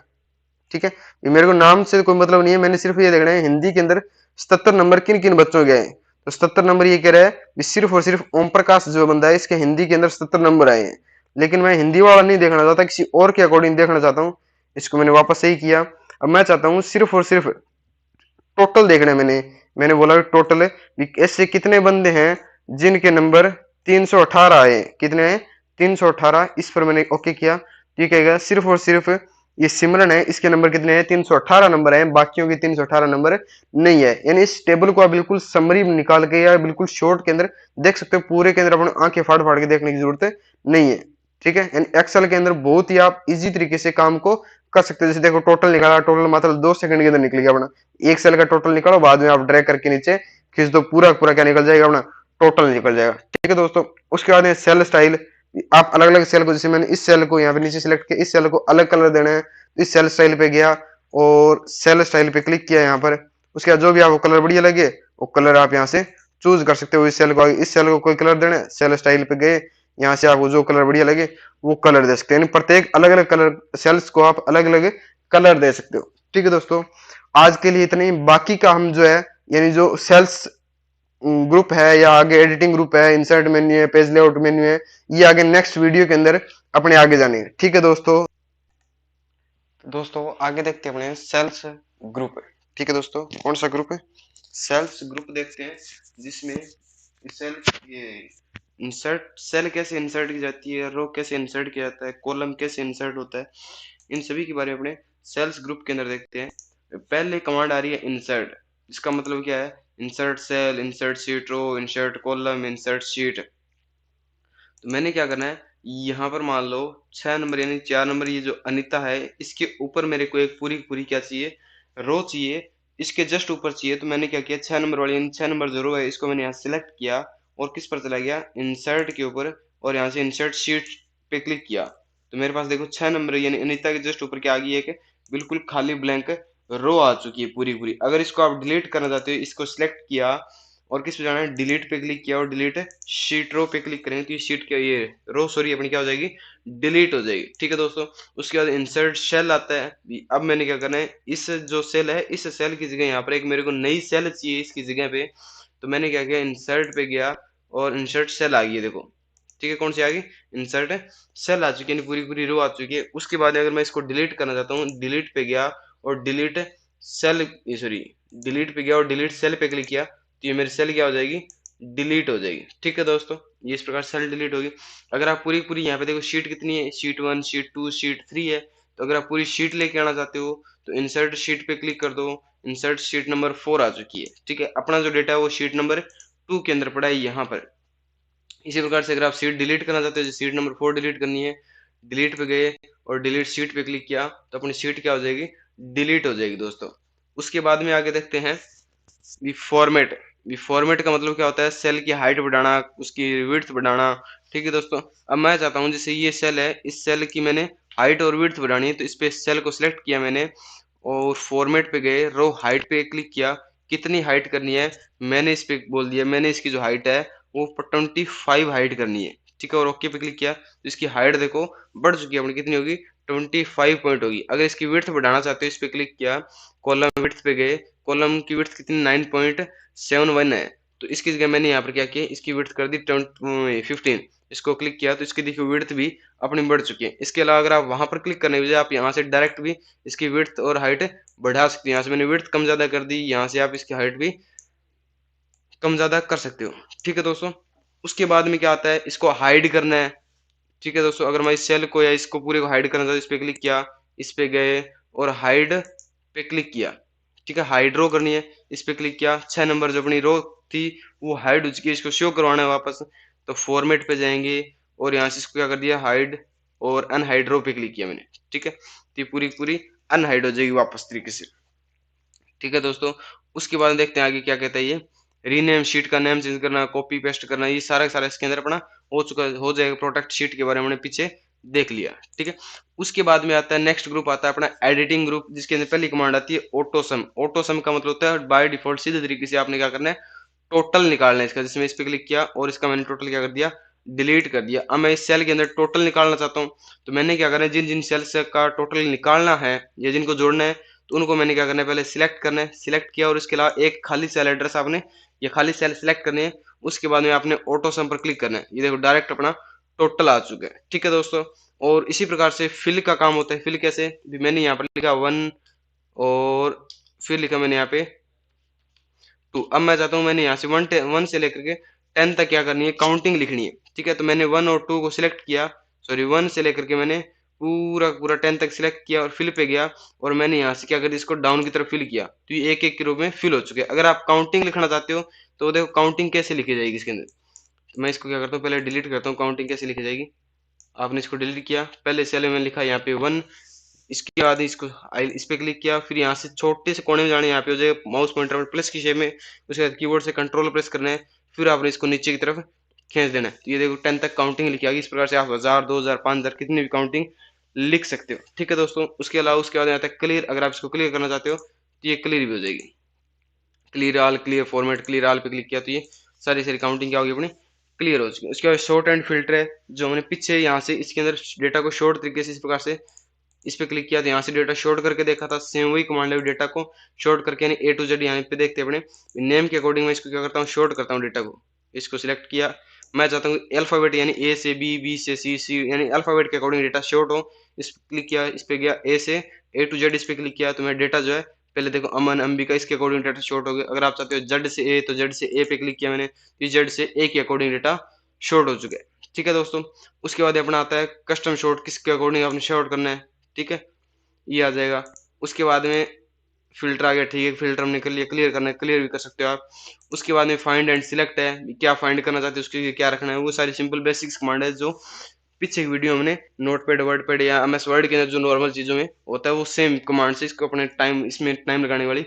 S1: ठीक है, मेरे को नाम से कोई मतलब नहीं है, मैंने सिर्फ ये देखना है हिंदी के अंदर 77 नंबर किन किन बच्चों के आए। तो 77 नंबर ये कह रहा है सिर्फ और सिर्फ ओम प्रकाश जो बंदा है इसके हिंदी के अंदर 77 नंबर आए हैं, लेकिन मैं हिंदी वाला नहीं देखना चाहता, किसी और के अकॉर्डिंग देखना चाहता हूँ। इसको मैंने वापस सही किया। अब मैं चाहता हूँ सिर्फ और सिर्फ टोटल देखना है, मैंने बोला टोटल ऐसे कितने बंदे हैं जिनके नंबर 318 आए, कितने हैं 318। इस पर मैंने ओके किया, ठीक है, सिर्फ और सिर्फ ये सिमरन है, इसके नंबर कितने हैं 318 नंबर है, बाकियों के 318 नंबर नहीं है। यानी इस टेबल को आप बिल्कुल समरी निकाल के या बिल्कुल शॉर्ट के अंदर देख सकते हो, पूरे के अंदर अपने आंखें फाड़ फाड़ के देखने की जरूरत नहीं है। ठीक है, यानी एक्सेल के अंदर बहुत ही आप इजी तरीके से काम को कर सकते हो। जैसे देखो टोटल निकाला, टोटल मतलब 2 सेकंड के अंदर निकल गया अपना, एक सेल का टोटल निकालो, बाद में आप ड्रैग करके नीचे खींच दो, पूरा पूरा क्या निकल जाएगा अपना, टोटल निकल जाएगा। ठीक है दोस्तों, उसके बाद सेल स्टाइल, आप अलग अलग सेल को, जैसे मैंने इस सेल को यहाँ पे नीचे सिलेक्ट किया, इस सेल को अलग कलर देना है तो इस सेल स्टाइल पे गया और सेल स्टाइल पे क्लिक किया यहाँ पर। उसके बाद जो भी आपको कलर बढ़िया लगे वो कलर आप यहाँ से चूज कर सकते हो। इस सेल को कोई कलर देना है, सेल स्टाइल पे गए, यहाँ से आपको जो कलर बढ़िया लगे वो कलर दे सकते हैं, यानी प्रत्येक अलग अलग कलर सेल्स को आप अलग अलग कलर दे सकते हो। ठीक है दोस्तों, आज के लिए इतना ही। बाकी का हम जो है, यानी जो सेल्स ग्रुप है या आगे एडिटिंग ग्रुप है, इंसर्ट मेन्यू है, पेज लेआउट मेन्यू है, ये आगे नेक्स्ट वीडियो के अंदर अपने आगे जानेंगे। ठीक है दोस्तों, आगे देखते हैं अपने सेल्स ग्रुप। ठीक है दोस्तों, कौन सा ग्रुप है, सेल्स ग्रुप देखते हैं, जिसमें सेल ये इंसर्ट, सेल कैसे इंसर्ट की जाती है, रो कैसे इंसर्ट किया जाता है, कॉलम कैसे इंसर्ट होता है, इन सभी के बारे में अपने सेल्स ग्रुप के अंदर देखते हैं। पहले कमांड आ रही है इंसर्ट, इसका मतलब क्या है, इंसर्ट सेल, इंसर्ट शीट रो, इंसर्ट कॉलम, इंसर्ट शीट। तो मैंने क्या करना है, यहाँ पर मान लो 6 नंबर यानी 4 नंबर, ये जो अनिता है इसके ऊपर मेरे को एक पूरी पूरी क्या चाहिए, रो चाहिए, इसके जस्ट ऊपर चाहिए। तो मैंने क्या किया, 6 नंबर वाली यानी 6 नंबर जो रो है इसको मैंने यहाँ सिलेक्ट किया और किस पर चला गया, इंसर्ट के ऊपर, और यहाँ से इंसर्ट शीट पे क्लिक किया। तो मेरे पास देखो 6 नंबर यानी अनिता के जस्ट ऊपर क्या आ गई है कि बिल्कुल खाली ब्लैंक रो आ चुकी है पूरी पूरी। अगर इसको आप डिलीट करना चाहते हो, इसको सिलेक्ट किया और किस पे जाना है, डिलीट पे क्लिक किया और डिलीट शीट रो पे क्लिक करेंगे तो ये शीट क्या, ये रो सॉरी अपनी क्या हो जाएगी, डिलीट हो जाएगी। ठीक है दोस्तों, उसके बाद इंसर्ट सेल आता है। अब मैंने क्या करना है, इस जो सेल है इस सेल की जगह यहाँ पर एक मेरे को नई सेल चाहिए इसकी जगह पे। तो मैंने क्या किया, इंसर्ट पे गया और इंसर्ट सेल आ गई है देखो। ठीक है, कौन सी आ गई, इंसर्ट सेल आ चुकी है, पूरी पूरी रो आ चुकी है। उसके बाद अगर मैं इसको डिलीट करना चाहता हूँ, डिलीट पे गया और डिलीट सेल, सॉरी डिलीट पे गया और डिलीट सेल पे क्लिक किया तो ये मेरी सेल क्या हो जाएगी, डिलीट हो जाएगी। ठीक है दोस्तों, ये इस प्रकार सेल डिलीट होगी। अगर आप पूरी पूरी यहाँ पे देखो शीट कितनी है, शीट 1, शीट 2, शीट 3 है। तो अगर आप पूरी शीट लेके आना चाहते हो तो इंसर्ट शीट पे क्लिक कर दो, इंसर्ट शीट नंबर 4 आ चुकी है। ठीक है, अपना जो डेटा है वो शीट नंबर 2 के अंदर पड़ा है यहाँ पर। इसी प्रकार से अगर आप सीट डिलीट करना चाहते हो, सीट नंबर 4 डिलीट करनी है, डिलीट पे गए और डिलीट सीट पे क्लिक किया तो अपनी सीट क्या हो जाएगी, डिलीट हो जाएगी दोस्तों। उसके बाद में आगे देखते हैं फॉर्मेट। फॉर्मेट का मतलब क्या होता है, सेल की हाइट बढ़ाना, उसकी विड्थ बढ़ाना। ठीक है दोस्तों, अब मैं चाहता हूँ जैसे ये सेल है, इस सेल की मैंने हाइट और विड्थ बढ़ानी है, तो इस पे सेल को सिलेक्ट किया मैंने और फॉर्मेट पे गए, रो हाइट पे क्लिक किया, कितनी हाइट करनी है मैंने इस पे बोल दिया, मैंने इसकी जो हाइट है वो 25 हाइट करनी है। ठीक है, और ओके पे क्लिक किया तो इसकी हाइट देखो बढ़ चुकी है अपनी, कितनी होगी, 25 पॉइंट होगी। अगर इसकी विड्थ बढ़ाना चाहते हो, इस पे क्लिक किया, कॉलम विड्थ पे गए, कॉलम की विड्थ कितनी 9.71 है, तो इसकी जगह मैंने यहाँ पर क्या किया, इसकी विड्थ कर दी 15। इसको क्लिक किया तो इसकी देखिए विड्थ भी अपनी बढ़ चुकी है। इसके अलावा अगर आप वहां पर क्लिक करने की बजाय आप यहाँ से डायरेक्ट भी इसकी विड्थ और हाइट बढ़ा सकते हैं। यहाँ से मैंने विड्थ कम ज्यादा कर दी, यहाँ से आप इसकी हाइट भी कम ज्यादा कर सकते हो। ठीक है दोस्तों, उसके बाद में क्या आता है, इसको हाइड करना है। ठीक है दोस्तों, अगर मैं इस सेल को या इसको पूरे को हाइड करना चाहता हूं, इस पे क्लिक किया, इस पे गए और हाइड पे क्लिक किया। ठीक है, हाइड रो करनी है, इस पे क्लिक किया, 6 नंबर जो अपनी रो थी वो हाइड हो चुकी है, इसको शो करवाना है वापस। तो फॉर्मेट पे जाएंगे और यहाँ से इसको क्या कर दिया, हाइड और अनहाइड रो पे क्लिक किया मैंने। ठीक है, तो ये पूरी पूरी अनहाइड हो जाएगी वापस तरीके से। ठीक है दोस्तों, उसके बाद देखते हैं आगे क्या कहता है ये, रीनेम, शीट का नेम चेंज करना, कॉपी पेस्ट करना, ये सारा सारा इसके अंदर अपना हो चुका, हो जाएगा। प्रोटेक्ट शीट के बारे में हमने पीछे देख लिया। ठीक है, उसके बाद में आता है नेक्स्ट ग्रुप, आता है अपना एडिटिंग ग्रुप, जिसके अंदर पहली कमांड आती है ऑटोसम। ऑटोसम का मतलब होता है बाय डिफॉल्ट सीधे तरीके से आपने क्या करना है, टोटल निकालना है इसका। जिसमें इस पे क्लिक किया और इसका मैंने टोटल क्या कर दिया, डिलीट कर दिया। अब मैं इस सेल के अंदर टोटल निकालना चाहता हूँ, तो मैंने क्या करना है, जिन जिन सेल्स का टोटल निकालना है या जिनको जोड़ना है, तो उनको मैंने क्या करना है, पहले सिलेक्ट करना है। सिलेक्ट किया और इसके अलावा एक खाली सेल एड्रेस आपने, ये खाली सेल सिलेक्ट करनी है। उसके बाद में आपने ऑटो सम पर क्लिक करना है, ये देखो डायरेक्ट अपना टोटल आ चुका है। ठीक है दोस्तों, और इसी प्रकार से फिल का काम होता है। फिल कैसे, भी मैंने यहाँ पर लिखा 1 और फिर लिखा मैंने यहाँ पे 2। अब मैं चाहता हूँ मैंने यहाँ से 1 से लेकर के 10 तक क्या करनी है, काउंटिंग लिखनी है। ठीक है, तो मैंने 1 और 2 को सिलेक्ट किया, सॉरी 1 से लेकर के मैंने पूरा पूरा 10 तक सिलेक्ट किया और फिल पे गया और मैंने यहाँ से क्या कर दिया, इसको डाउन की तरफ फिल किया, तो ये एक एक के रूप में फिल हो चुके हैं। अगर आप काउंटिंग लिखना चाहते हो तो देखो काउंटिंग कैसे लिखी जाएगी इसके अंदर। तो मैं इसको क्या करता हूँ, पहले डिलीट करता हूँ, काउंटिंग कैसे लिखी जाएगी। आपने इसको डिलीट किया, पहले सेल में लिखा यहाँ पे 1, इसके बाद इसको इस पे क्लिक किया, फिर यहाँ से छोटे से कोने में जाने, यहाँ पे हो जाएगा माउस पॉइंटर में प्लस की शेप में, उसके बाद कीबोर्ड से कंट्रोल प्रेस करना है, फिर आपने इसको नीचे की तरफ खींच देना है। तो ये देखो 10 तक काउंटिंग लिखी आ गई। इस प्रकार से आप 1000, 2000, 5000 कितनी भी काउंटिंग लिख सकते हो। ठीक है दोस्तों, उसके अलावा उसके बाद आता है क्लियर। अगर आप इसको क्लियर करना चाहते हो तो ये क्लियर भी हो जाएगी। Clear all, clear format, clear all पे क्लिक किया तो ये सारी सारी काउंटिंग क्या होगी अपनी क्लियर हो चुकी है। उसके बाद शॉर्ट एंड फिल्टर है, जो हमने पीछे यहाँ से इसके अंदर डेटा को शॉर्ट तरीके से इस प्रकार से इस पे क्लिक किया तो यहाँ से डेटा शॉर्ट करके देखा था। सेम वही कमांड है, डेटा को शॉर्ट करके यानी A to Z यहाँ पे देखते हैं अपने नेम के अकॉर्डिंग। मैं इसको क्या करता हूँ, शॉर्ट करता हूँ डेटा को। इसको सिलेक्ट किया, मैं चाहता हूँ अल्फाबेट यानी A से B, B से C, C यानी अल्फाबेट के अकॉर्डिंग डेटा शॉर्ट हो। इस पे क्लिक किया, इस पे गया A से A to Z, इस पे क्लिक किया तो मैं डेटा जो है पहले देखो अमन, अंबिका इसके अकॉर्डिंग डेटा शॉर्ट हो गया। अगर आप चाहते हो Z से A तो Z से A पे क्लिक किया मैंने, तो Z से A के अकॉर्डिंग डेटा शॉर्ट हो चुके हैं। ठीक है दोस्तों, उसके बाद अपना आता है कस्टम शॉर्ट, किसके अकॉर्डिंग आपने शॉर्ट करना है। ठीक है, ये आ जाएगा। उसके बाद में फ़िल्टर आ गया, ठीक है, फ़िल्टर हमने कर लिया, क्लियर करना है, क्लियर भी कर सकते हो आप। उसके बाद में फाइंड एंड सिलेक्ट है, क्या फाइंड करना चाहते हो उसके लिए क्या रखना है, वो सारी सिंपल बेसिक्स कमांड है जो पीछे की वीडियो हमने नोटपैड, वर्डपैड या एमएस वर्ड के अंदर जो नॉर्मल चीज़ों में होता है वो सेम कमांड से इसको अपने टाइम, इसमें टाइम लगाने वाली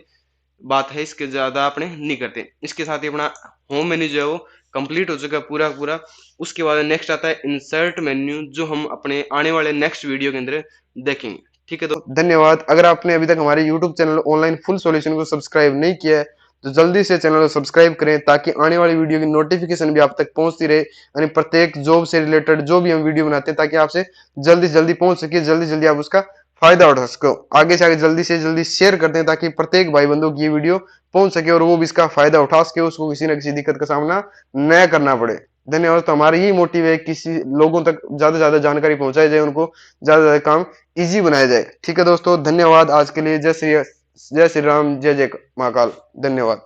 S1: बात है, इसके ज़्यादा अपने नहीं करते। इसके साथ ही अपना होम मेन्यू जो है वो कंप्लीट हो चुका है पूरा पूरा। उसके बाद नेक्स्ट आता है इंसर्ट मेन्यू, जो हम अपने आने वाले नेक्स्ट वीडियो के अंदर देखेंगे। ठीक है, तो धन्यवाद। अगर आपने अभी तक हमारे YouTube channel online full solution को सब्सक्राइब नहीं किया है तो जल्दी से चैनल को सब्सक्राइब करें, ताकि आने वाली वीडियो की नोटिफिकेशन भी आप तक पहुंचती रहे, यानी प्रत्येक जॉब से रिलेटेड जो भी हम वीडियो बनाते हैं ताकि आपसे जल्दी जल्दी पहुंच सके, जल्दी जल्दी आप उसका फायदा उठा सको। आगे से आगे जल्दी से जल्दी शेयर करते हैं ताकि प्रत्येक भाई बंधु की ये वीडियो पहुंच सके और वो भी इसका फायदा उठा सके, उसको किसी न किसी दिक्कत का सामना न करना पड़े। धन्यवाद। तो हमारा यही मोटिव है किसी लोगों तक ज्यादा से ज्यादा जानकारी पहुंचाई जाए, उनको ज्यादा से ज्यादा काम इजी बनाया जाए। ठीक है दोस्तों, धन्यवाद आज के लिए। जय श्री राम, जय जय महाकाल। धन्यवाद।